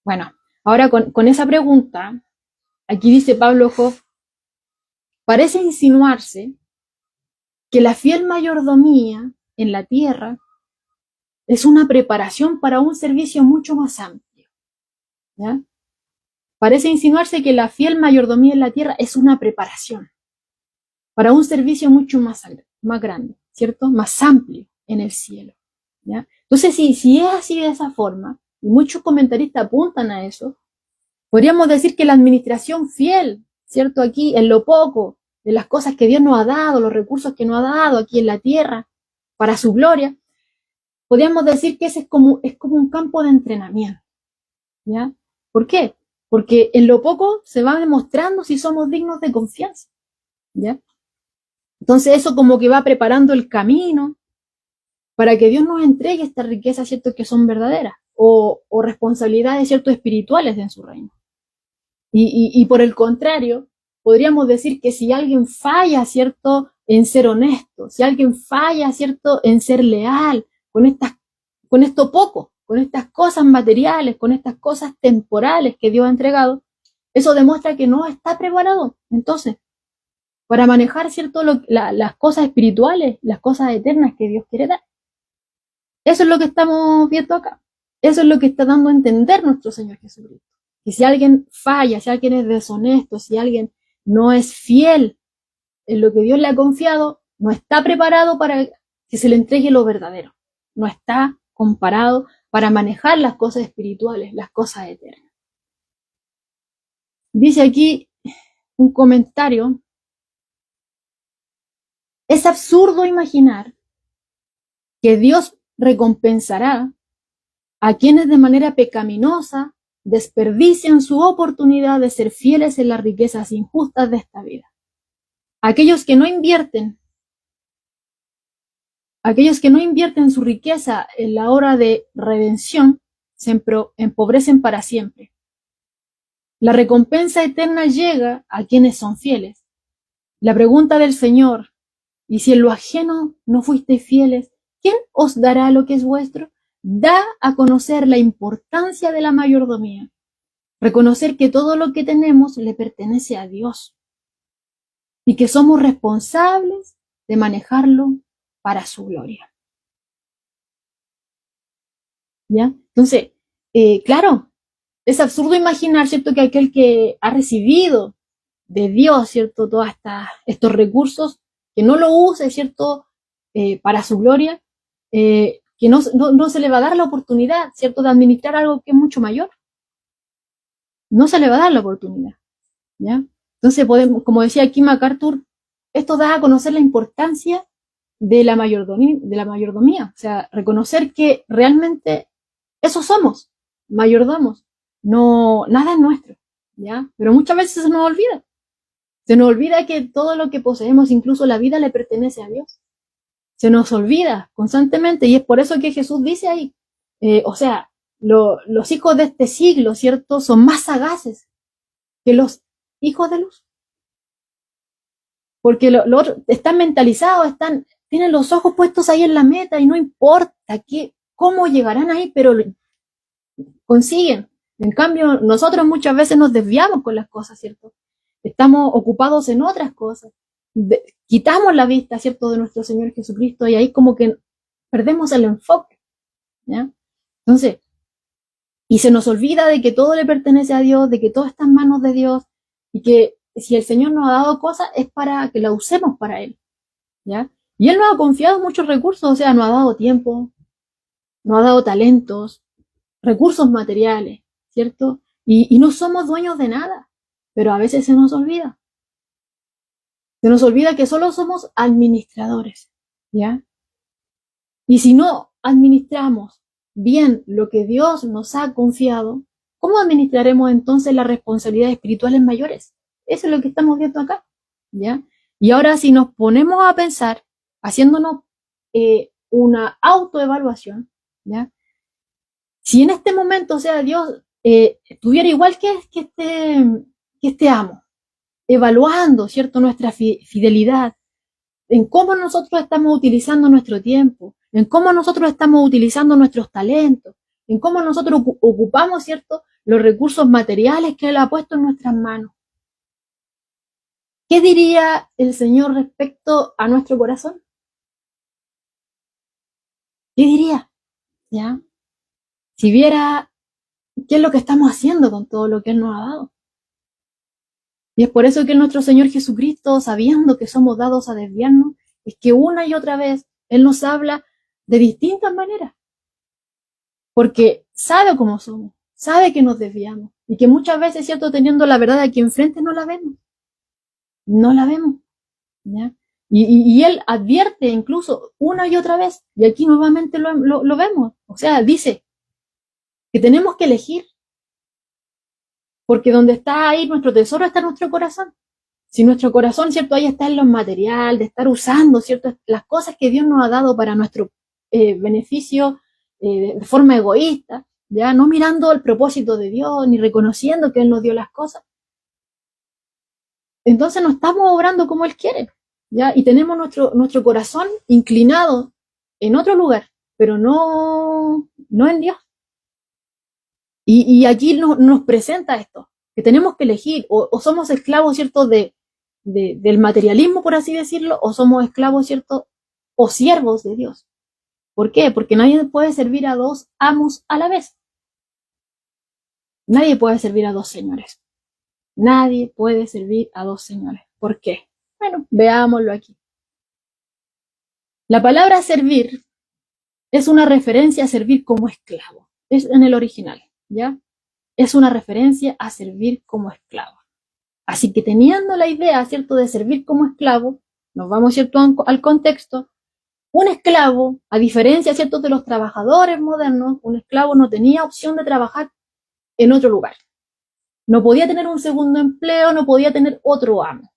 Bueno, ahora con esa pregunta, aquí dice Pablo Hoff, parece insinuarse que la fiel mayordomía en la tierra es una preparación para un servicio mucho más amplio, ¿ya? Parece insinuarse que la fiel mayordomía en la tierra es una preparación para un servicio mucho más grande, ¿cierto? Más amplio en el cielo, ¿ya? Entonces, si es así de esa forma, y muchos comentaristas apuntan a eso, podríamos decir que la administración fiel, ¿cierto?, aquí en lo poco, de las cosas que Dios nos ha dado, los recursos que nos ha dado aquí en la tierra, para su gloria, podríamos decir que ese es como un campo de entrenamiento, ¿ya? ¿Por qué? Porque en lo poco se va demostrando si somos dignos de confianza, ¿ya? Entonces eso como que va preparando el camino para que Dios nos entregue estas riquezas, ¿cierto?, que son verdaderas, o responsabilidades, ¿cierto?, espirituales en su reino. Y por el contrario, podríamos decir que si alguien falla, ¿cierto?, en ser honesto, si alguien falla, ¿cierto?, en ser leal con esto poco, con estas cosas materiales, con estas cosas temporales que Dios ha entregado, eso demuestra que no está preparado. Entonces, para manejar, ¿cierto?, las cosas espirituales, las cosas eternas que Dios quiere dar. Eso es lo que estamos viendo acá. Eso es lo que está dando a entender nuestro Señor Jesucristo. Que si alguien falla, si alguien es deshonesto, si alguien no es fiel en lo que Dios le ha confiado, no está preparado para que se le entregue lo verdadero. No está comparado para manejar las cosas espirituales, las cosas eternas. Dice aquí un comentario: es absurdo imaginar que Dios recompensará a quienes de manera pecaminosa desperdician su oportunidad de ser fieles en las riquezas injustas de esta vida. Aquellos que no invierten su riqueza en la hora de redención se empobrecen para siempre. La recompensa eterna llega a quienes son fieles. La pregunta del Señor: ¿y si en lo ajeno no fuisteis fieles, quién os dará lo que es vuestro? Da a conocer la importancia de la mayordomía. Reconocer que todo lo que tenemos le pertenece a Dios y que somos responsables de manejarlo para su gloria. ¿Ya? Entonces, claro, es absurdo imaginar, ¿cierto?, que aquel que ha recibido de Dios, ¿cierto?, todos estos recursos, que no lo use, ¿cierto?, para su gloria, que no se le va a dar la oportunidad, ¿cierto?, de administrar algo que es mucho mayor. No se le va a dar la oportunidad, ¿ya? Entonces podemos, como decía aquí MacArthur, esto da a conocer la importancia de la mayordomía, o sea, reconocer que realmente eso somos, mayordomos, no, nada es nuestro, ¿ya? Pero muchas veces se nos olvida que todo lo que poseemos, incluso la vida, le pertenece a Dios. Se nos olvida constantemente, y es por eso que Jesús dice ahí, o sea, los hijos de este siglo, ¿cierto?, son más sagaces que los hijos de luz. Porque los otros están mentalizados, tienen los ojos puestos ahí en la meta y no importa cómo llegarán ahí, pero consiguen. En cambio, nosotros muchas veces nos desviamos con las cosas, ¿cierto? Estamos ocupados en otras cosas. Quitamos la vista, ¿cierto?, de nuestro Señor Jesucristo, y ahí como que perdemos el enfoque, ¿ya? Entonces, y se nos olvida de que todo le pertenece a Dios, de que todo está en manos de Dios, y que si el Señor nos ha dado cosas es para que la usemos para Él, ¿ya? Y Él nos ha confiado muchos recursos, o sea, nos ha dado tiempo, nos ha dado talentos, recursos materiales, ¿cierto? Y no somos dueños de nada, pero a veces se nos olvida. Se nos olvida que solo somos administradores, ¿ya? Y si no administramos bien lo que Dios nos ha confiado, ¿cómo administraremos entonces las responsabilidades espirituales mayores? Eso es lo que estamos viendo acá, ¿ya? Y ahora, si nos ponemos a pensar, haciéndonos una autoevaluación, ¿ya? Si en este momento, o sea, Dios estuviera igual que este amo, evaluando, ¿cierto?, nuestra fidelidad, en cómo nosotros estamos utilizando nuestro tiempo, en cómo nosotros estamos utilizando nuestros talentos, en cómo nosotros ocupamos, ¿cierto?, los recursos materiales que Él ha puesto en nuestras manos. ¿Qué diría el Señor respecto a nuestro corazón? ¿Qué diría? ¿Ya? Si viera qué es lo que estamos haciendo con todo lo que Él nos ha dado. Y es por eso que nuestro Señor Jesucristo, sabiendo que somos dados a desviarnos, es que una y otra vez Él nos habla de distintas maneras. Porque sabe cómo somos, sabe que nos desviamos. Y que muchas veces, ¿cierto?, teniendo la verdad aquí enfrente, no la vemos. No la vemos, ¿ya? Y Él advierte incluso una y otra vez, y aquí nuevamente lo vemos. O sea, dice que tenemos que elegir. Porque donde está ahí nuestro tesoro está nuestro corazón. Si nuestro corazón, ¿cierto?, ahí está en lo material, de estar usando, ¿cierto?, las cosas que Dios nos ha dado para nuestro beneficio de forma egoísta, ya no mirando el propósito de Dios, ni reconociendo que Él nos dio las cosas, entonces no estamos obrando como Él quiere, ya, y tenemos nuestro corazón inclinado en otro lugar, pero no en Dios, Y aquí nos presenta esto, que tenemos que elegir, o somos esclavos, ¿cierto?, del materialismo, por así decirlo, o somos esclavos, ¿cierto?, o siervos de Dios. ¿Por qué? Porque nadie puede servir a dos amos a la vez. Nadie puede servir a dos señores. Nadie puede servir a dos señores. ¿Por qué? Bueno, veámoslo aquí. La palabra servir es una referencia a servir como esclavo. Es en el original, ¿ya? Es una referencia a servir como esclavo. Así que teniendo la idea, ¿cierto?, de servir como esclavo, nos vamos, ¿cierto?, al contexto. Un esclavo, a diferencia, ¿cierto?, de los trabajadores modernos, un esclavo no tenía opción de trabajar en otro lugar. No podía tener un segundo empleo, no podía tener otro amo,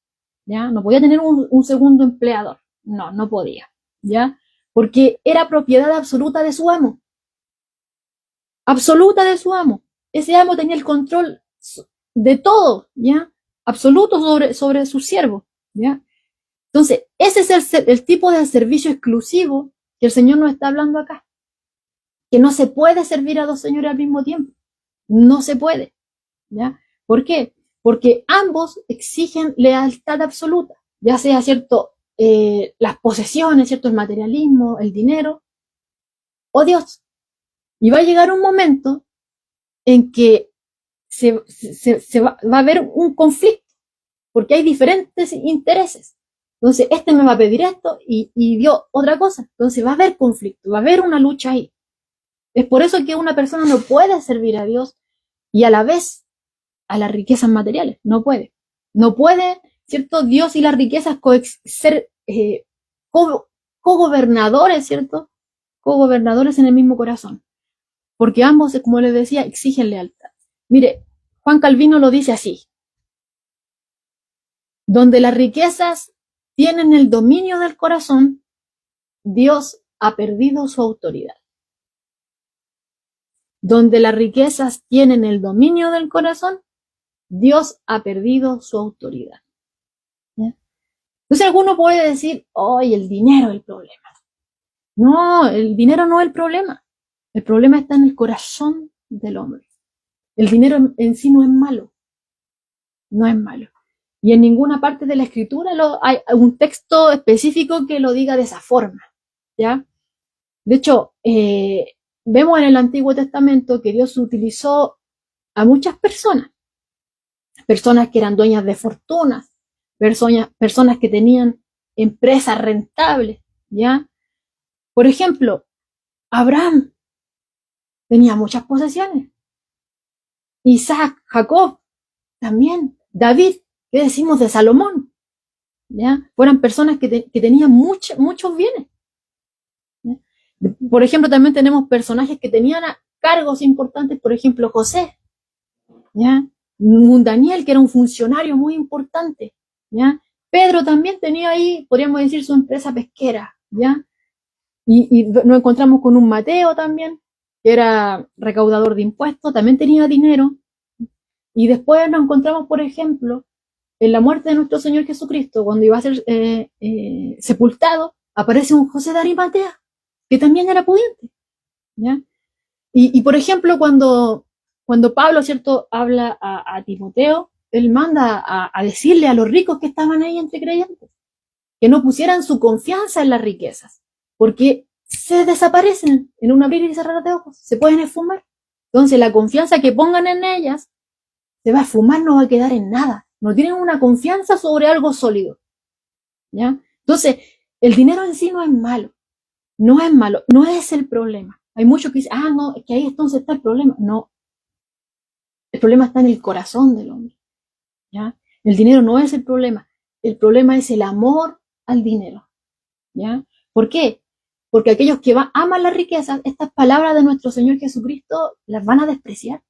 ¿ya? No podía tener un segundo empleador. No, no podía, ¿ya? Porque era propiedad absoluta de su amo. Absoluta de su amo. Ese amo tenía el control de todo, ¿ya? Absoluto sobre su siervo, ¿ya? Entonces, ese es el tipo de servicio exclusivo que el Señor nos está hablando acá. Que no se puede servir a dos señores al mismo tiempo. No se puede, ¿ya? ¿Por qué? Porque ambos exigen lealtad absoluta, ya sea, ¿cierto?, las posesiones, ¿cierto?, el materialismo, el dinero, o Dios. Y va a llegar un momento en que va a haber un conflicto, porque hay diferentes intereses. Entonces, este me va a pedir esto y Dios otra cosa. Entonces va a haber conflicto, va a haber una lucha ahí. Es por eso que una persona no puede servir a Dios y a la vez a las riquezas materiales. No puede. No puede, ¿cierto?, Dios y las riquezas ser cogobernadores, ¿cierto? Cogobernadores en el mismo corazón. Porque ambos, como les decía, exigen lealtad. Mire, Juan Calvino lo dice así. Donde las riquezas tienen el dominio del corazón, Dios ha perdido su autoridad. Donde las riquezas tienen el dominio del corazón, Dios ha perdido su autoridad. ¿Ya? Entonces alguno puede decir, oye, el dinero es el problema. No, el dinero no es el problema. El problema está en el corazón del hombre. El dinero en sí no es malo. No es malo. Y en ninguna parte de la escritura hay un texto específico que lo diga de esa forma, ¿ya? De hecho, vemos en el Antiguo Testamento que Dios utilizó a muchas personas que eran dueñas de fortunas, personas que tenían empresas rentables, ¿ya? Por ejemplo, Abraham tenía muchas posesiones, Isaac, Jacob, también, David, ¿qué decimos de Salomón? ¿Ya? Fueron personas que tenían muchos bienes. ¿Ya? Por ejemplo, también tenemos personajes que tenían cargos importantes, por ejemplo, José, ¿ya? Un Daniel, que era un funcionario muy importante, ¿ya? Pedro también tenía ahí, podríamos decir, su empresa pesquera, ¿ya? Y nos encontramos con un Mateo también, que era recaudador de impuestos, también tenía dinero. Y después nos encontramos, por ejemplo, en la muerte de nuestro Señor Jesucristo, cuando iba a ser sepultado, aparece un José de Arimatea, que también era pudiente, ¿ya? Y por ejemplo, cuando Pablo, ¿cierto?, habla a Timoteo, él manda a decirle a los ricos que estaban ahí entre creyentes, que no pusieran su confianza en las riquezas, porque se desaparecen en un abrir y cerrar de ojos, se pueden esfumar. Entonces la confianza que pongan en ellas se va a esfumar, no va a quedar en nada. No tienen una confianza sobre algo sólido, ¿ya? Entonces, el dinero en sí no es malo, no es malo, no es el problema. Hay muchos que dicen, no, es que ahí entonces está el problema. No, el problema está en el corazón del hombre, ¿ya? El dinero no es el problema es el amor al dinero, ¿ya? ¿Por qué? Porque aquellos que aman las riquezas, estas palabras de nuestro Señor Jesucristo las van a despreciar.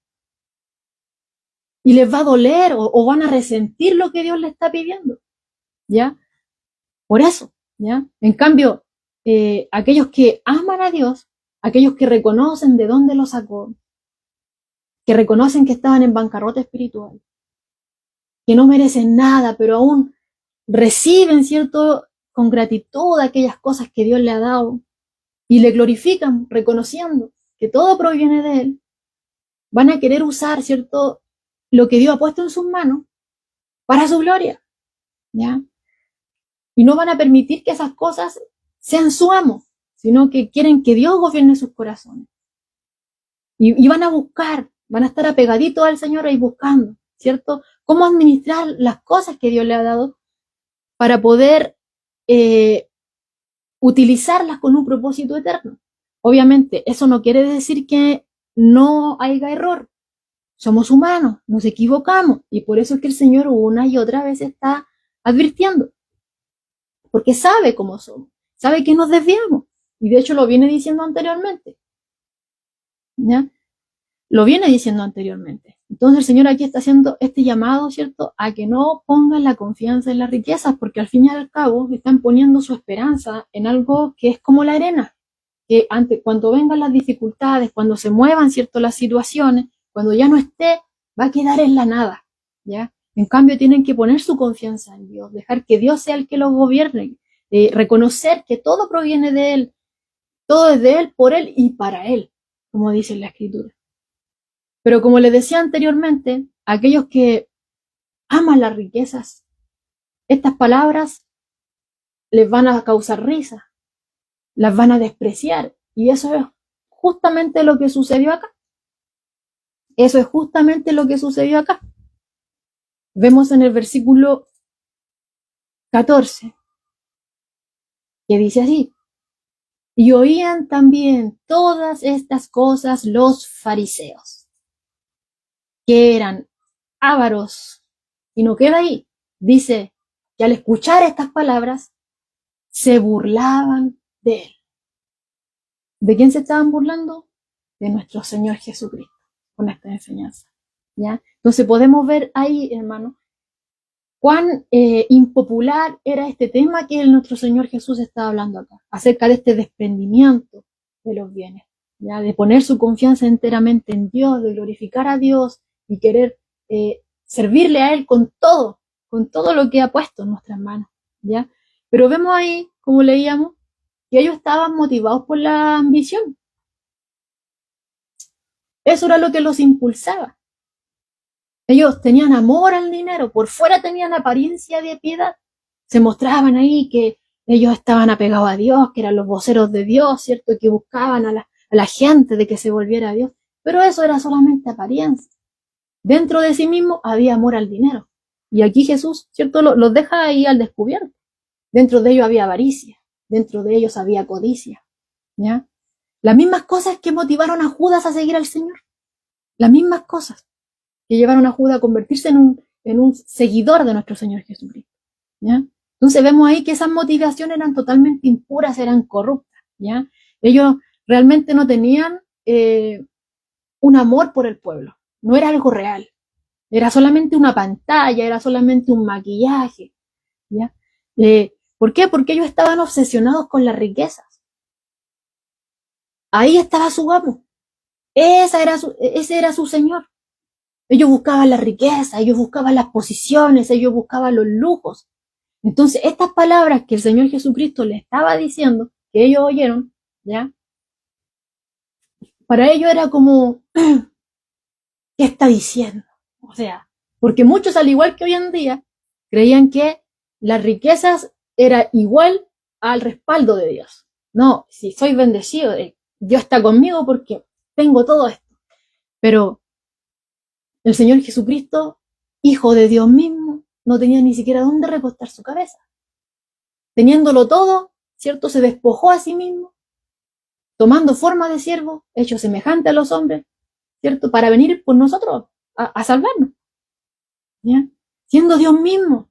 Y les va a doler o van a resentir lo que Dios les está pidiendo, ¿ya? Por eso, ¿ya? En cambio, aquellos que aman a Dios, aquellos que reconocen de dónde lo sacó, que reconocen que estaban en bancarrota espiritual, que no merecen nada, pero aún reciben, ¿cierto?, con gratitud aquellas cosas que Dios le ha dado y le glorifican, reconociendo que todo proviene de Él. van a querer usar, ¿cierto?, lo que Dios ha puesto en sus manos para su gloria, ¿ya? Y no van a permitir que esas cosas sean su amo, sino que quieren que Dios gobierne sus corazones. Y van a buscar, van a estar apegaditos al Señor ahí buscando, ¿cierto?, cómo administrar las cosas que Dios le ha dado para poder utilizarlas con un propósito eterno. Obviamente, eso no quiere decir que no haya error. Somos humanos, nos equivocamos, y por eso es que el Señor una y otra vez está advirtiendo, porque sabe cómo somos, sabe que nos desviamos, y de hecho lo viene diciendo anteriormente, ¿ya? Lo viene diciendo anteriormente. Entonces el Señor aquí está haciendo este llamado, ¿cierto?, a que no pongan la confianza en las riquezas, porque al fin y al cabo están poniendo su esperanza en algo que es como la arena, que cuando vengan las dificultades, cuando se muevan, ¿cierto?, las situaciones, cuando ya no esté, va a quedar en la nada, ¿ya? En cambio, tienen que poner su confianza en Dios, dejar que Dios sea el que los gobierne, reconocer que todo proviene de Él, todo es de Él, por Él y para Él, como dice la Escritura. Pero como les decía anteriormente, aquellos que aman las riquezas, estas palabras les van a causar risa, las van a despreciar, y eso es justamente lo que sucedió acá. Eso es justamente lo que sucedió acá. Vemos en el versículo 14, que dice así: y oían también todas estas cosas los fariseos, que eran ávaros, y no queda ahí, dice que al escuchar estas palabras se burlaban de él. ¿De quién se estaban burlando? De nuestro Señor Jesucristo, con esta enseñanza, ¿ya? Entonces podemos ver ahí, hermano, cuán impopular era este tema que nuestro Señor Jesús estaba hablando acá, acerca de este desprendimiento de los bienes, ¿ya? De poner su confianza enteramente en Dios, de glorificar a Dios y querer servirle a Él con todo lo que ha puesto en nuestras manos, ¿ya? Pero vemos ahí, como leíamos, que ellos estaban motivados por la ambición. Eso era lo que los impulsaba. Ellos tenían amor al dinero, por fuera tenían apariencia de piedad, se mostraban ahí que ellos estaban apegados a Dios, que eran los voceros de Dios, ¿cierto? Que buscaban a la gente de que se volviera a Dios, pero eso era solamente apariencia. Dentro de sí mismo había amor al dinero, y aquí Jesús, ¿cierto?, los deja ahí al descubierto. Dentro de ellos había avaricia, dentro de ellos había codicia, ¿ya? Las mismas cosas que motivaron a Judas a seguir al Señor, las mismas cosas que llevaron a Judas a convertirse en un seguidor de nuestro Señor Jesucristo, ¿ya? Entonces vemos ahí que esas motivaciones eran totalmente impuras, eran corruptas, ¿ya? Ellos realmente no tenían un amor por el pueblo, no era algo real, era solamente una pantalla, era solamente un maquillaje, ¿ya? ¿Por qué? Porque ellos estaban obsesionados con las riquezas. Ahí estaba su amo, ese era su Señor. Ellos buscaban la riqueza, ellos buscaban las posiciones, ellos buscaban los lujos. Entonces, estas palabras que el Señor Jesucristo les estaba diciendo, que ellos oyeron, ¿ya? Para ellos era como, ¿qué está diciendo? O sea, porque muchos, al igual que hoy en día, creían que las riquezas era igual al respaldo de Dios. No, si soy bendecido, Dios está conmigo porque tengo todo esto. Pero el Señor Jesucristo, Hijo de Dios mismo, no tenía ni siquiera dónde recostar su cabeza. Teniéndolo todo, ¿cierto?, se despojó a sí mismo, tomando forma de siervo, hecho semejante a los hombres, ¿cierto?, para venir por nosotros a salvarnos, ¿ya? Siendo Dios mismo,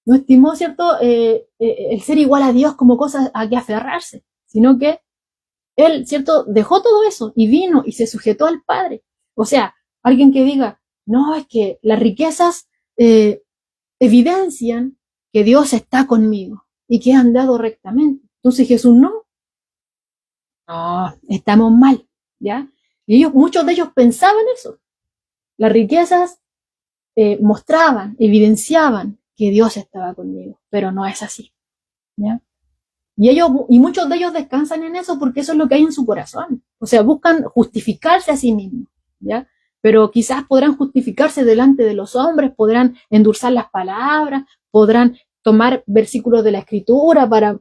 no estimó, ¿cierto?, el ser igual a Dios como cosa a que aferrarse, sino que Él, ¿cierto?, dejó todo eso y vino y se sujetó al Padre. O sea, alguien que diga, no, es que las riquezas evidencian que Dios está conmigo y que he andado rectamente. Entonces Jesús no, estamos mal, ¿ya? Y ellos, muchos de ellos pensaban eso. Las riquezas mostraban, evidenciaban que Dios estaba conmigo, pero no es así, ¿ya? Y muchos de ellos descansan en eso porque eso es lo que hay en su corazón. O sea, buscan justificarse a sí mismos. ¿ya? Pero quizás podrán justificarse delante de los hombres, podrán endulzar las palabras, podrán tomar versículos de la Escritura para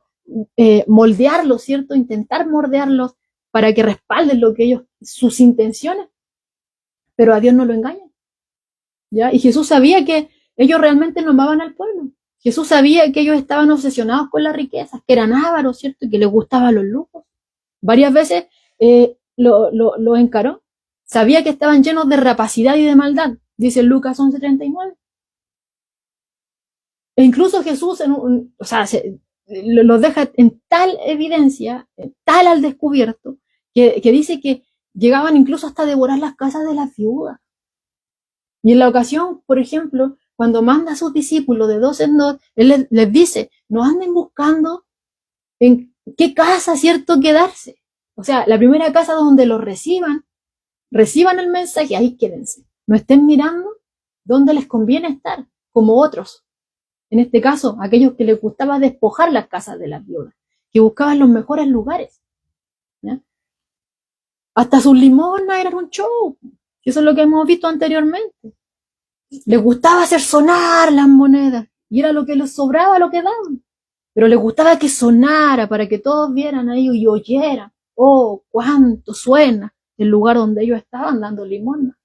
moldearlos, ¿cierto? Intentar moldearlos para que respalden lo que ellos, sus intenciones, pero a Dios no lo engañan, ¿ya? Y Jesús sabía que ellos realmente no amaban al pueblo. Jesús sabía que ellos estaban obsesionados con las riquezas, que eran ávaros, ¿cierto? Y que les gustaban los lujos. Varias veces lo encaró. Sabía que estaban llenos de rapacidad y de maldad, dice Lucas 11:39. E incluso Jesús, los deja en tal evidencia, tal al descubierto, que dice que llegaban incluso hasta devorar las casas de las viudas. Y en la ocasión, por ejemplo, cuando manda a sus discípulos de dos en dos, él les dice, no anden buscando en qué casa, ¿cierto?, quedarse. O sea, la primera casa donde los reciban el mensaje, ahí quédense. No estén mirando dónde les conviene estar, como otros. En este caso, aquellos que les gustaba despojar las casas de las viudas, que buscaban los mejores lugares, ¿ya? Hasta sus limosnas eran un show. Y eso es lo que hemos visto anteriormente. Les gustaba hacer sonar las monedas. Y era lo que les sobraba, lo que daban. Pero les gustaba que sonara para que todos vieran ahí y oyeran. Oh, cuánto suena el lugar donde ellos estaban dando limosna,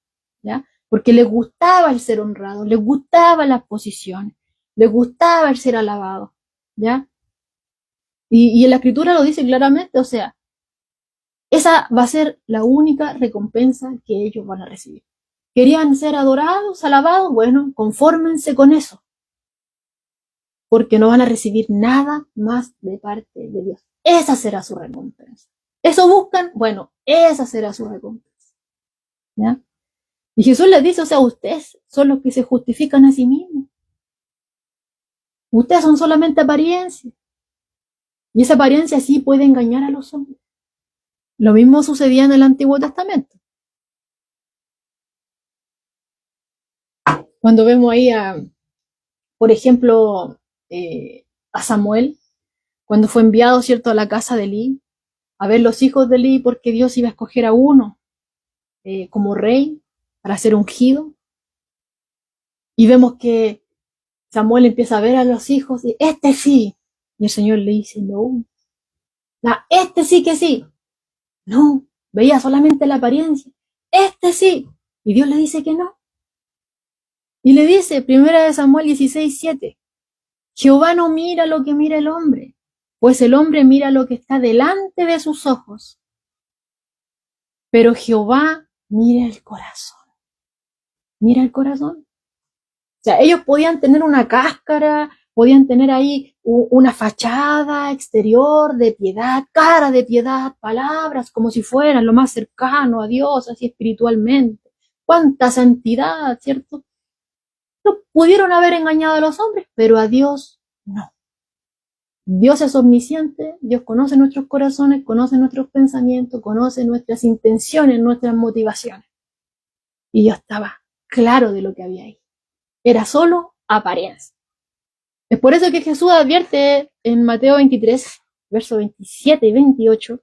¿ya? Porque les gustaba el ser honrado, les gustaba las posiciones, les gustaba el ser alabado, ¿ya? Y en la escritura lo dice claramente, o sea, esa va a ser la única recompensa que ellos van a recibir. ¿Querían ser adorados, alabados? Bueno, confórmense con eso, porque no van a recibir nada más de parte de Dios. Esa será su recompensa. ¿Eso buscan? Bueno, esa será su recompensa, ¿ya? Y Jesús les dice, o sea, ustedes son los que se justifican a sí mismos. Ustedes son solamente apariencia. Y esa apariencia sí puede engañar a los hombres. Lo mismo sucedía en el Antiguo Testamento. Cuando vemos ahí por ejemplo, a Samuel, cuando fue enviado, ¿cierto?, a la casa de Elí, a ver los hijos de Elí, porque Dios iba a escoger a uno como rey para ser ungido. Y vemos que Samuel empieza a ver a los hijos y este sí. Y el Señor le dice, no, este sí que sí. No, veía solamente la apariencia. Este sí. Y Dios le dice que no. Y le dice, 1 Samuel 16:7, Jehová no mira lo que mira el hombre, pues el hombre mira lo que está delante de sus ojos. Pero Jehová mira el corazón. Mira el corazón. O sea, ellos podían tener una cáscara, podían tener ahí una fachada exterior de piedad, cara de piedad, palabras como si fueran lo más cercano a Dios, así espiritualmente. Cuánta santidad, ¿cierto? No pudieron haber engañado a los hombres, pero a Dios no. Dios es omnisciente, Dios conoce nuestros corazones, conoce nuestros pensamientos, conoce nuestras intenciones, nuestras motivaciones. Y Dios estaba claro de lo que había ahí. Era solo apariencia. Es por eso que Jesús advierte en Mateo 23, versos 27 y 28,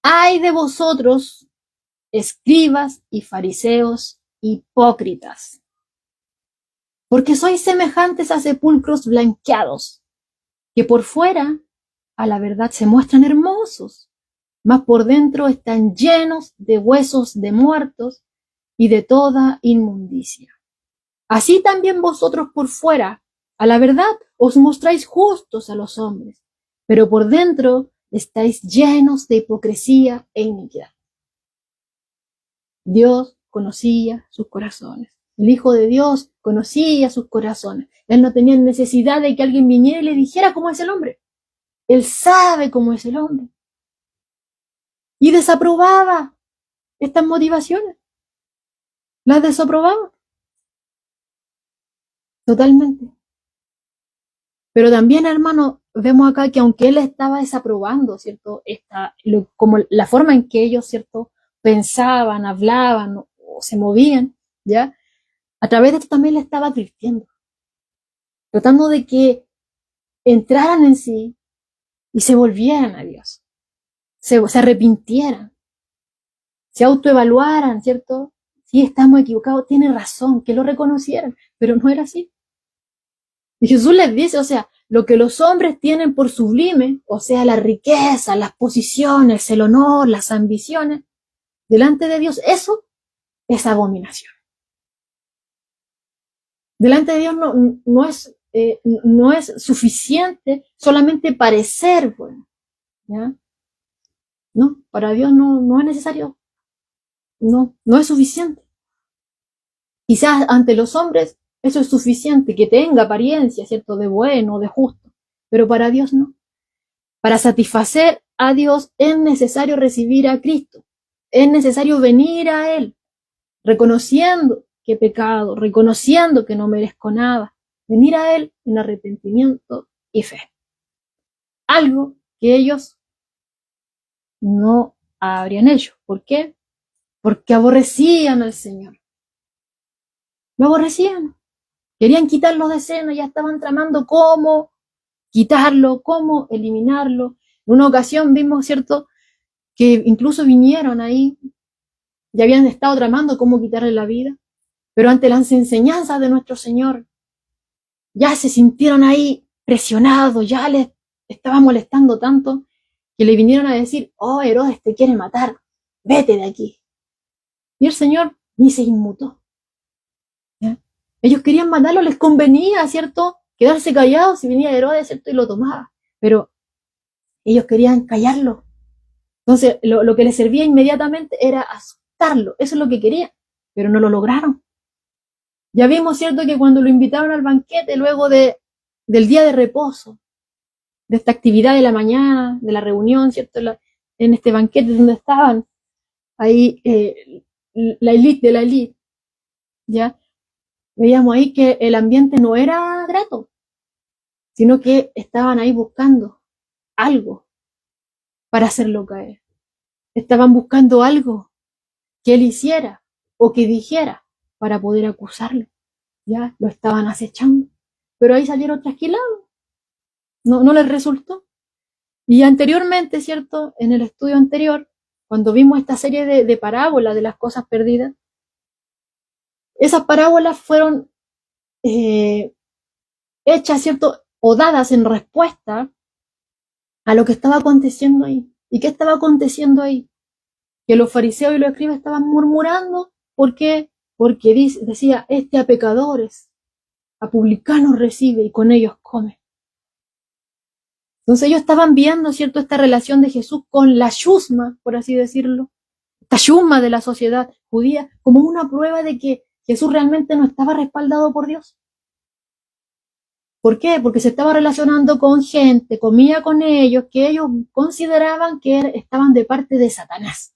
¡ay de vosotros, escribas y fariseos hipócritas! Porque sois semejantes a sepulcros blanqueados, que por fuera a la verdad se muestran hermosos, mas por dentro están llenos de huesos de muertos y de toda inmundicia. Así también vosotros por fuera, a la verdad, os mostráis justos a los hombres, pero por dentro estáis llenos de hipocresía e iniquidad. Dios conocía sus corazones. El Hijo de Dios conocía sus corazones. Él no tenía necesidad de que alguien viniera y le dijera cómo es el hombre. Él sabe cómo es el hombre. Y desaprobaba estas motivaciones. Las desaprobaba. Totalmente. Pero también, hermano, vemos acá que aunque él estaba desaprobando, ¿cierto? Como la forma en que ellos, ¿cierto?, pensaban, hablaban o se movían, ¿ya? A través de esto también le estaba advirtiendo, tratando de que entraran en sí y se volvieran a Dios, se arrepintieran. se autoevaluaran, ¿cierto? Si estamos equivocados, tiene razón, que lo reconocieran, pero no era así. Y Jesús les dice, o sea, lo que los hombres tienen por sublime, o sea, la riqueza, las posiciones, el honor, las ambiciones, delante de Dios, eso es abominación. Delante de Dios no es suficiente solamente parecer bueno, ¿ya? No, para Dios no es necesario, no es suficiente. Quizás ante los hombres eso es suficiente, que tenga apariencia, ¿cierto?, de bueno, de justo, pero para Dios no. Para satisfacer a Dios es necesario recibir a Cristo, es necesario venir a Él, reconociendo que he pecado, reconociendo que no merezco nada, venir a Él en arrepentimiento y fe. Algo que ellos no habrían hecho. ¿Por qué? Porque aborrecían al Señor. Lo aborrecían. Querían quitarlo de escena, ya estaban tramando cómo quitarlo, cómo eliminarlo. En una ocasión vimos, ¿cierto?, que incluso vinieron ahí, ya habían estado tramando cómo quitarle la vida, pero ante las enseñanzas de nuestro Señor, ya se sintieron ahí presionados, ya les estaba molestando tanto, que le vinieron a decir, oh, Herodes te quiere matar, vete de aquí. Y el Señor ni se inmutó. ¿Ya? Ellos querían matarlo, les convenía, ¿cierto?, quedarse callados si venía Herodes, ¿cierto?, y lo tomaba. Pero ellos querían callarlo. Entonces, lo que les servía inmediatamente era asustarlo. Eso es lo que querían, pero no lo lograron. Ya vimos, ¿cierto?, que cuando lo invitaron al banquete, luego del día de reposo, de esta actividad de la mañana, de la reunión, ¿cierto?, en este banquete donde estaban ahí la élite de la élite, ¿ya? Veíamos ahí que el ambiente no era grato, sino que estaban ahí buscando algo para hacerlo caer. Estaban buscando algo que él hiciera o que dijera para poder acusarlo. Ya lo estaban acechando. Pero ahí salieron trasquilados. No les resultó. Y anteriormente, ¿cierto?, en el estudio anterior, cuando vimos esta serie de parábolas de las cosas perdidas, esas parábolas fueron hechas, ¿cierto?, o dadas en respuesta a lo que estaba aconteciendo ahí. ¿Y qué estaba aconteciendo ahí? Que los fariseos y los escribas estaban murmurando. ¿Por qué? Porque decía, a pecadores, a publicanos recibe y con ellos come. Entonces ellos estaban viendo, ¿cierto?, esta relación de Jesús con la yusma, por así decirlo, esta yusma de la sociedad judía, como una prueba de que Jesús realmente no estaba respaldado por Dios. ¿Por qué? Porque se estaba relacionando con gente, comía con ellos, que ellos consideraban que estaban de parte de Satanás.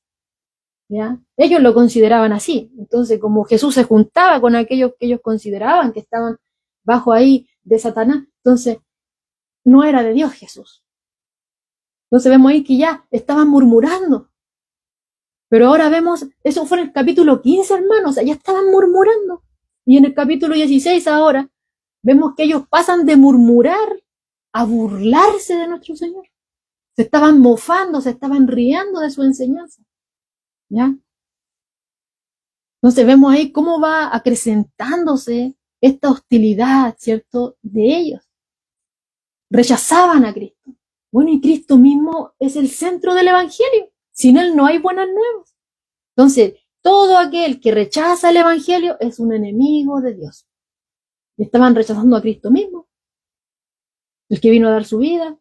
¿Ya? Ellos lo consideraban así. Entonces, como Jesús se juntaba con aquellos que ellos consideraban que estaban bajo ahí de Satanás, entonces no era de Dios Jesús. Entonces vemos ahí que ya estaban murmurando. Pero ahora vemos, eso fue en el capítulo 15, hermanos, o sea, ya estaban murmurando. Y en el capítulo 16 ahora, vemos que ellos pasan de murmurar a burlarse de nuestro Señor. Se estaban mofando, se estaban riendo de su enseñanza. ¿Ya? Entonces vemos ahí cómo va acrecentándose esta hostilidad, ¿cierto?, de ellos. Rechazaban a Cristo. Bueno, y Cristo mismo es el centro del Evangelio. Sin Él no hay buenas nuevas. Entonces, todo aquel que rechaza el Evangelio es un enemigo de Dios. Y estaban rechazando a Cristo mismo. El que vino a dar su vida,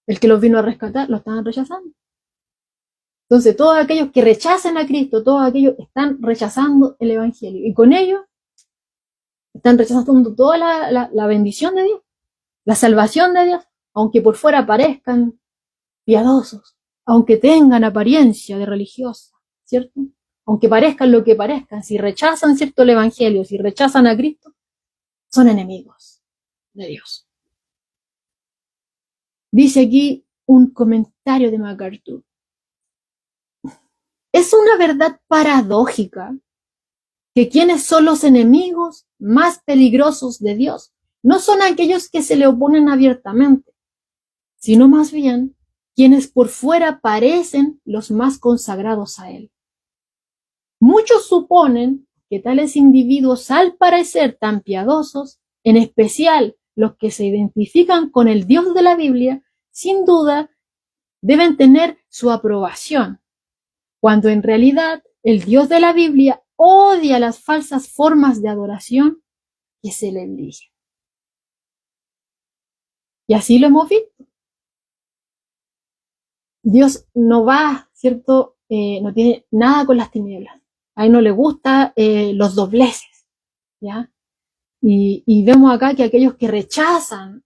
el que los vino a rescatar, lo estaban rechazando. Entonces, todos aquellos que rechazan a Cristo, todos aquellos están rechazando el Evangelio. Y con ello, están rechazando toda la bendición de Dios, la salvación de Dios, aunque por fuera parezcan piadosos, aunque tengan apariencia de religiosa, ¿cierto? Aunque parezcan lo que parezcan, si rechazan, ¿cierto?, el Evangelio, si rechazan a Cristo, son enemigos de Dios. Dice aquí un comentario de MacArthur. Es una verdad paradójica que quienes son los enemigos más peligrosos de Dios no son aquellos que se le oponen abiertamente, sino más bien quienes por fuera parecen los más consagrados a Él. Muchos suponen que tales individuos, al parecer tan piadosos, en especial los que se identifican con el Dios de la Biblia, sin duda deben tener su aprobación, cuando en realidad el Dios de la Biblia odia las falsas formas de adoración que se le exigen. Y así lo hemos visto. Dios no va, ¿cierto? No tiene nada con las tinieblas. A él no le gustan los dobleces, ¿ya? Y vemos acá que aquellos que rechazan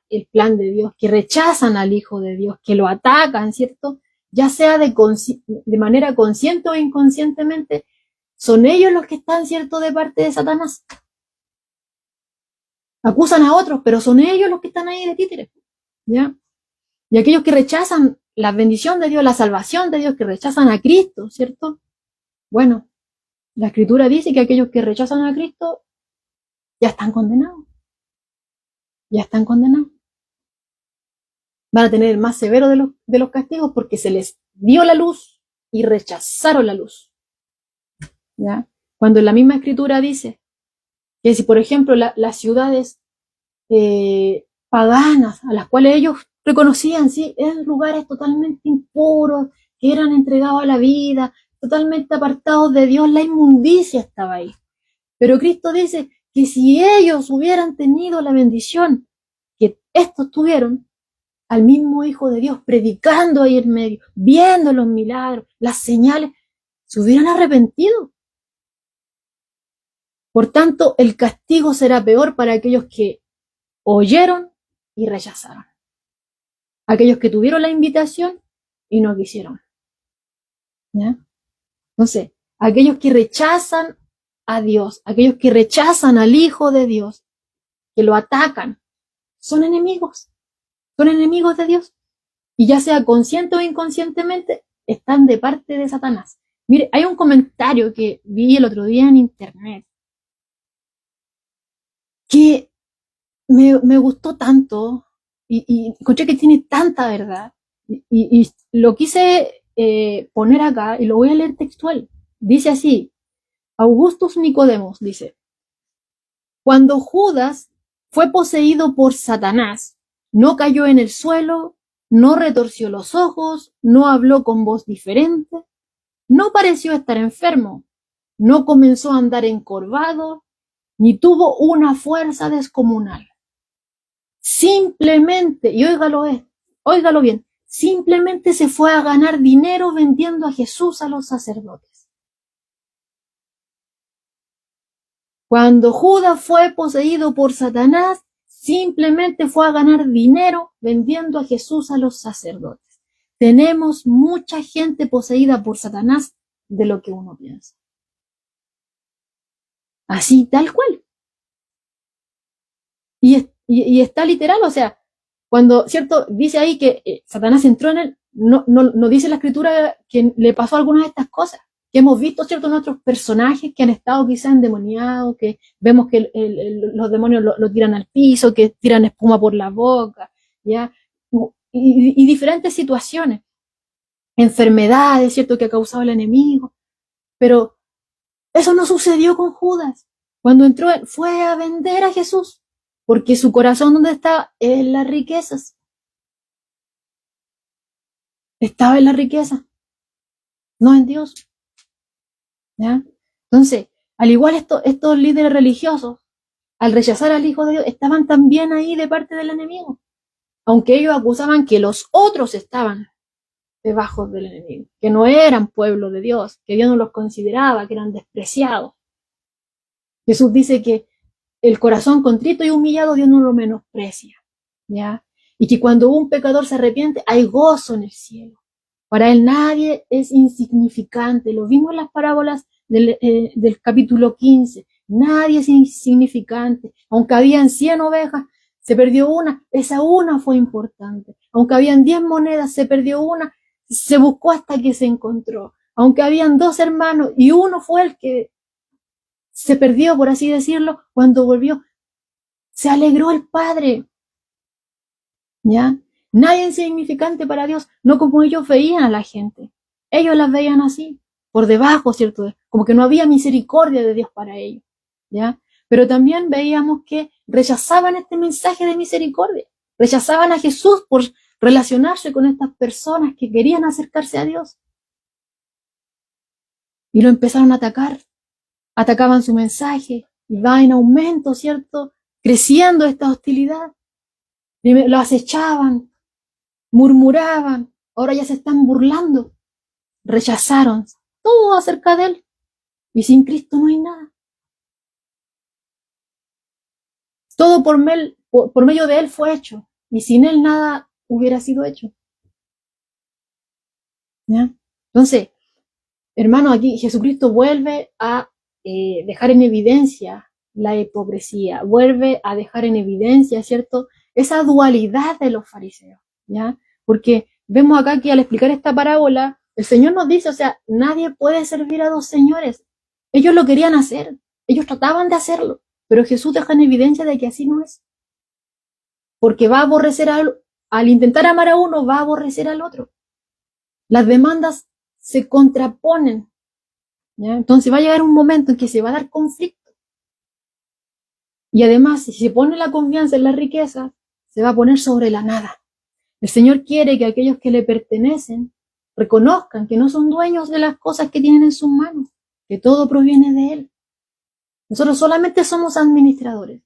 el plan de Dios, que rechazan al Hijo de Dios, que lo atacan, ¿cierto? Ya sea de manera consciente o inconscientemente, son ellos los que están, ¿cierto?, de parte de Satanás. Acusan a otros, pero son ellos los que están ahí de títeres, ¿ya? Y aquellos que rechazan la bendición de Dios, la salvación de Dios, que rechazan a Cristo, ¿cierto? Bueno, la Escritura dice que aquellos que rechazan a Cristo ya están condenados. Ya están condenados. Van a tener el más severo de los castigos porque se les dio la luz y rechazaron la luz. ¿Ya? Cuando en la misma Escritura dice que si, por ejemplo, las ciudades paganas, a las cuales ellos reconocían, sí, eran lugares totalmente impuros, que eran entregados a la vida, totalmente apartados de Dios, la inmundicia estaba ahí. Pero Cristo dice que si ellos hubieran tenido la bendición que estos tuvieron, al mismo Hijo de Dios predicando ahí en medio, viendo los milagros, las señales, se hubieran arrepentido. Por tanto, el castigo será peor para aquellos que oyeron y rechazaron. Aquellos que tuvieron la invitación y no quisieron. ¿Ya? Entonces, aquellos que rechazan a Dios, aquellos que rechazan al Hijo de Dios, que lo atacan, son enemigos de Dios. Y ya sea consciente o inconscientemente, están de parte de Satanás. Mire, hay un comentario que vi el otro día en internet que me gustó tanto y encontré que tiene tanta verdad y lo quise poner acá y lo voy a leer textual. Dice así, Augustus Nicodemos dice, cuando Judas fue poseído por Satanás, no cayó en el suelo, no retorció los ojos, no habló con voz diferente, no pareció estar enfermo, no comenzó a andar encorvado, ni tuvo una fuerza descomunal. Simplemente, y óigalo bien, simplemente se fue a ganar dinero vendiendo a Jesús a los sacerdotes. Cuando Judas fue poseído por Satanás, simplemente fue a ganar dinero vendiendo a Jesús a los sacerdotes. Tenemos mucha gente poseída por Satanás de lo que uno piensa. Así, tal cual. Y está literal, o sea, cuando, ¿cierto? Dice ahí que Satanás entró en él, no dice la Escritura que le pasó algunas de estas cosas, que hemos visto, ¿cierto? Nuestros personajes que han estado quizás endemoniados, que vemos que los demonios lo tiran al piso, que tiran espuma por la boca, ¿ya? Y diferentes situaciones, enfermedades, ¿cierto? Que ha causado el enemigo, pero eso no sucedió con Judas. Cuando entró, él fue a vender a Jesús, porque su corazón, ¿dónde está? En las riquezas. Estaba en la riqueza, no en Dios. ¿Ya? Entonces, al igual estos líderes religiosos, al rechazar al Hijo de Dios, estaban también ahí de parte del enemigo. Aunque ellos acusaban que los otros estaban debajo del enemigo, que no eran pueblo de Dios, que Dios no los consideraba, que eran despreciados. Jesús dice que el corazón contrito y humillado Dios no lo menosprecia, ¿ya? Y que cuando un pecador se arrepiente, hay gozo en el cielo. Para él nadie es insignificante. Lo vimos en las parábolas del capítulo 15. Nadie es insignificante. Aunque habían 100 ovejas, se perdió una. Esa una fue importante. Aunque habían 10 monedas, se perdió una. Se buscó hasta que se encontró. Aunque habían 2 hermanos y uno fue el que se perdió, por así decirlo, cuando volvió, se alegró el Padre. ¿Ya? Nadie es insignificante para Dios, no como ellos veían a la gente. Ellos las veían así, por debajo, ¿cierto? como que no había misericordia de Dios para ellos, ¿ya? Pero también veíamos que rechazaban este mensaje de misericordia, rechazaban a Jesús por relacionarse con estas personas que querían acercarse a Dios. Y lo empezaron a atacar, atacaban su mensaje, y va en aumento, ¿cierto? Creciendo esta hostilidad. Lo acechaban, murmuraban, ahora ya se están burlando, rechazaron todo acerca de él, y sin Cristo no hay nada. Todo por medio de él fue hecho, y sin él nada hubiera sido hecho. ¿Ya? Entonces, hermano, aquí Jesucristo vuelve a dejar en evidencia la hipocresía, vuelve a dejar en evidencia, ¿cierto?, esa dualidad de los fariseos, ¿ya? Porque vemos acá que al explicar esta parábola, el Señor nos dice, o sea, nadie puede servir a dos señores. Ellos lo querían hacer, ellos trataban de hacerlo, pero Jesús deja en evidencia de que así no es. Porque va a aborrecer al intentar amar a uno, va a aborrecer al otro. Las demandas se contraponen, ¿ya? Entonces va a llegar un momento en que se va a dar conflicto. Y además, si se pone la confianza en la riqueza, se va a poner sobre la nada. El Señor quiere que aquellos que le pertenecen reconozcan que no son dueños de las cosas que tienen en sus manos, que todo proviene de Él. Nosotros solamente somos administradores.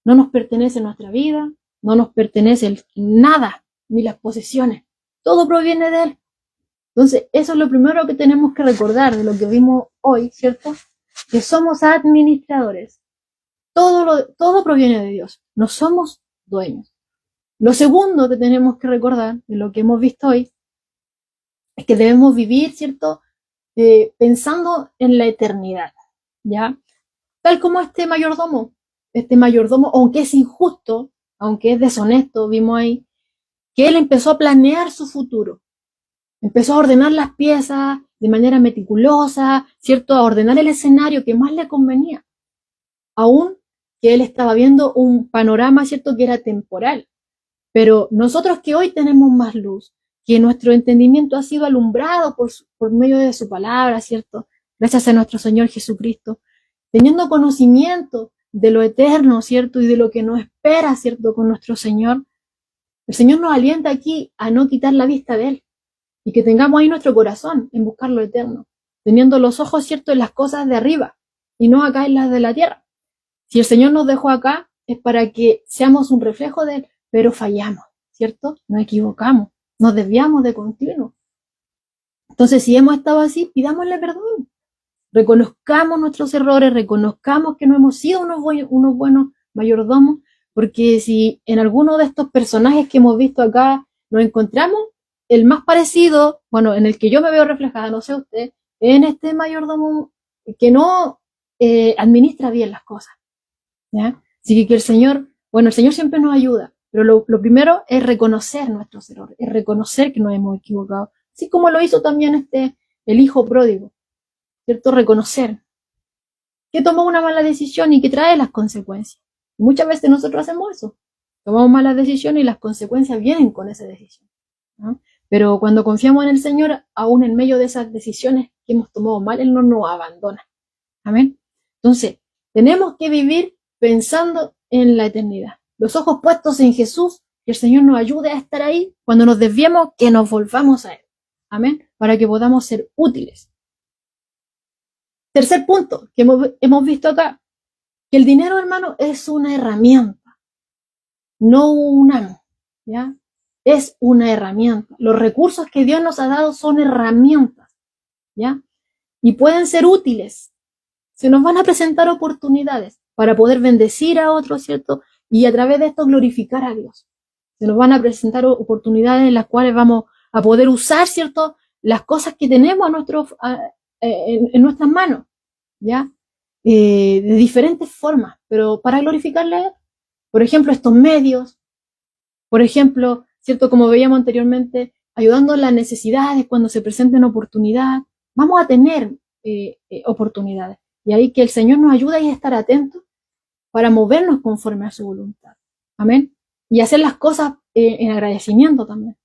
No nos pertenece nuestra vida, no nos pertenece nada, ni las posesiones. Todo proviene de Él. Entonces, eso es lo primero que tenemos que recordar de lo que vimos hoy, ¿cierto? Que somos administradores. Todo proviene de Dios. No somos dueños. Lo segundo que tenemos que recordar de lo que hemos visto hoy es que debemos vivir, ¿cierto? Pensando en la eternidad, ¿ya? Tal como este mayordomo, aunque es injusto, aunque es deshonesto, vimos ahí, que él empezó a planear su futuro. Empezó a ordenar las piezas de manera meticulosa, ¿cierto? A ordenar el escenario que más le convenía. Aún que él estaba viendo un panorama, ¿cierto? Que era temporal. Pero nosotros que hoy tenemos más luz, que nuestro entendimiento ha sido alumbrado por medio de su palabra, ¿cierto? Gracias a nuestro Señor Jesucristo, teniendo conocimiento de lo eterno, ¿cierto? Y de lo que nos espera, ¿cierto? Con nuestro Señor. El Señor nos alienta aquí a no quitar la vista de Él y que tengamos ahí nuestro corazón en buscar lo eterno, teniendo los ojos, ¿cierto?, en las cosas de arriba y no acá en las de la tierra. Si el Señor nos dejó acá es para que seamos un reflejo de Él, pero fallamos, ¿cierto? Nos equivocamos, nos desviamos de continuo. Entonces, si hemos estado así, pidámosle perdón. Reconozcamos nuestros errores, reconozcamos que no hemos sido unos buenos mayordomos, porque si en alguno de estos personajes que hemos visto acá nos encontramos, el más parecido, bueno, en el que yo me veo reflejada, no sé usted, en este mayordomo que no administra bien las cosas, ¿ya? Así que el Señor, bueno, el Señor siempre nos ayuda, pero lo primero es reconocer nuestros errores, es reconocer que nos hemos equivocado, así como lo hizo también el hijo pródigo, ¿cierto? Reconocer que tomó una mala decisión y que trae las consecuencias. Muchas veces nosotros hacemos eso, tomamos malas decisiones y las consecuencias vienen con esa decisión, ¿no? Pero cuando confiamos en el Señor, aún en medio de esas decisiones que hemos tomado mal, Él no nos abandona. Amén. Entonces, tenemos que vivir pensando en la eternidad. Los ojos puestos en Jesús, que el Señor nos ayude a estar ahí. Cuando nos desviemos, que nos volvamos a Él. Amén. Para que podamos ser útiles. Tercer punto que hemos visto acá, que el dinero, hermano, es una herramienta, no un amo, ¿ya? Es una herramienta. Los recursos que Dios nos ha dado son herramientas, ¿ya? Y pueden ser útiles. Se nos van a presentar oportunidades para poder bendecir a otros, ¿cierto? Y a través de esto glorificar a Dios. Se nos van a presentar oportunidades en las cuales vamos a poder usar, ¿cierto?, las cosas que tenemos en nuestras manos, ¿ya? De diferentes formas, pero para glorificarle a Él. Por ejemplo, estos medios, por ejemplo, ¿cierto?, como veíamos anteriormente, ayudando en las necesidades cuando se presenten oportunidades, vamos a tener oportunidades. Y ahí que el Señor nos ayude a estar atentos para movernos conforme a su voluntad. Amén. Y hacer las cosas en agradecimiento también.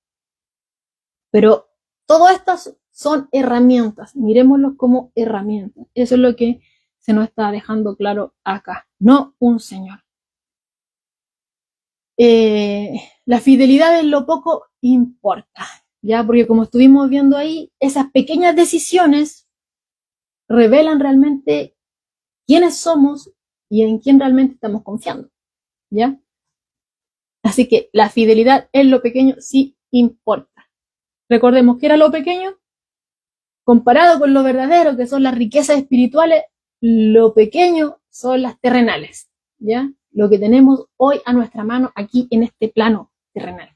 Pero todo esto son herramientas, miremoslos como herramientas. Eso es lo que se nos está dejando claro acá, no un Señor. La fidelidad en lo poco importa, ¿ya? Porque como estuvimos viendo ahí, esas pequeñas decisiones revelan realmente quiénes somos y en quién realmente estamos confiando, ¿ya? Así que la fidelidad en lo pequeño sí importa. Recordemos que era lo pequeño, comparado con lo verdadero, que son las riquezas espirituales, lo pequeño son las terrenales, ¿ya? Lo que tenemos hoy a nuestra mano aquí en este plano terrenal.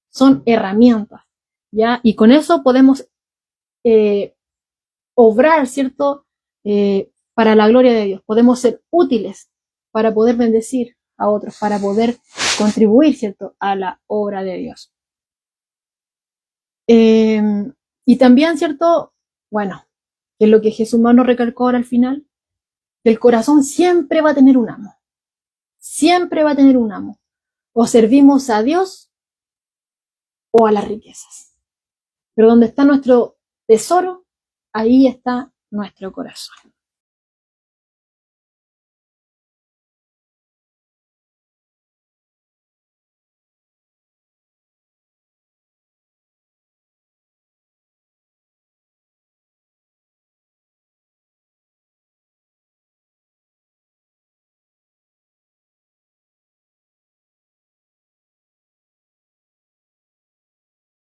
Son herramientas, ¿ya? Y con eso podemos obrar, ¿cierto? Para la gloria de Dios. Podemos ser útiles para poder bendecir a otros, para poder contribuir, ¿cierto? A la obra de Dios. Y también, ¿cierto? Bueno, que es lo que Jesús nos recalcó ahora al final, que el corazón siempre va a tener un amo. Siempre va a tener un amo. O servimos a Dios o a las riquezas. Pero donde está nuestro tesoro, ahí está nuestro corazón.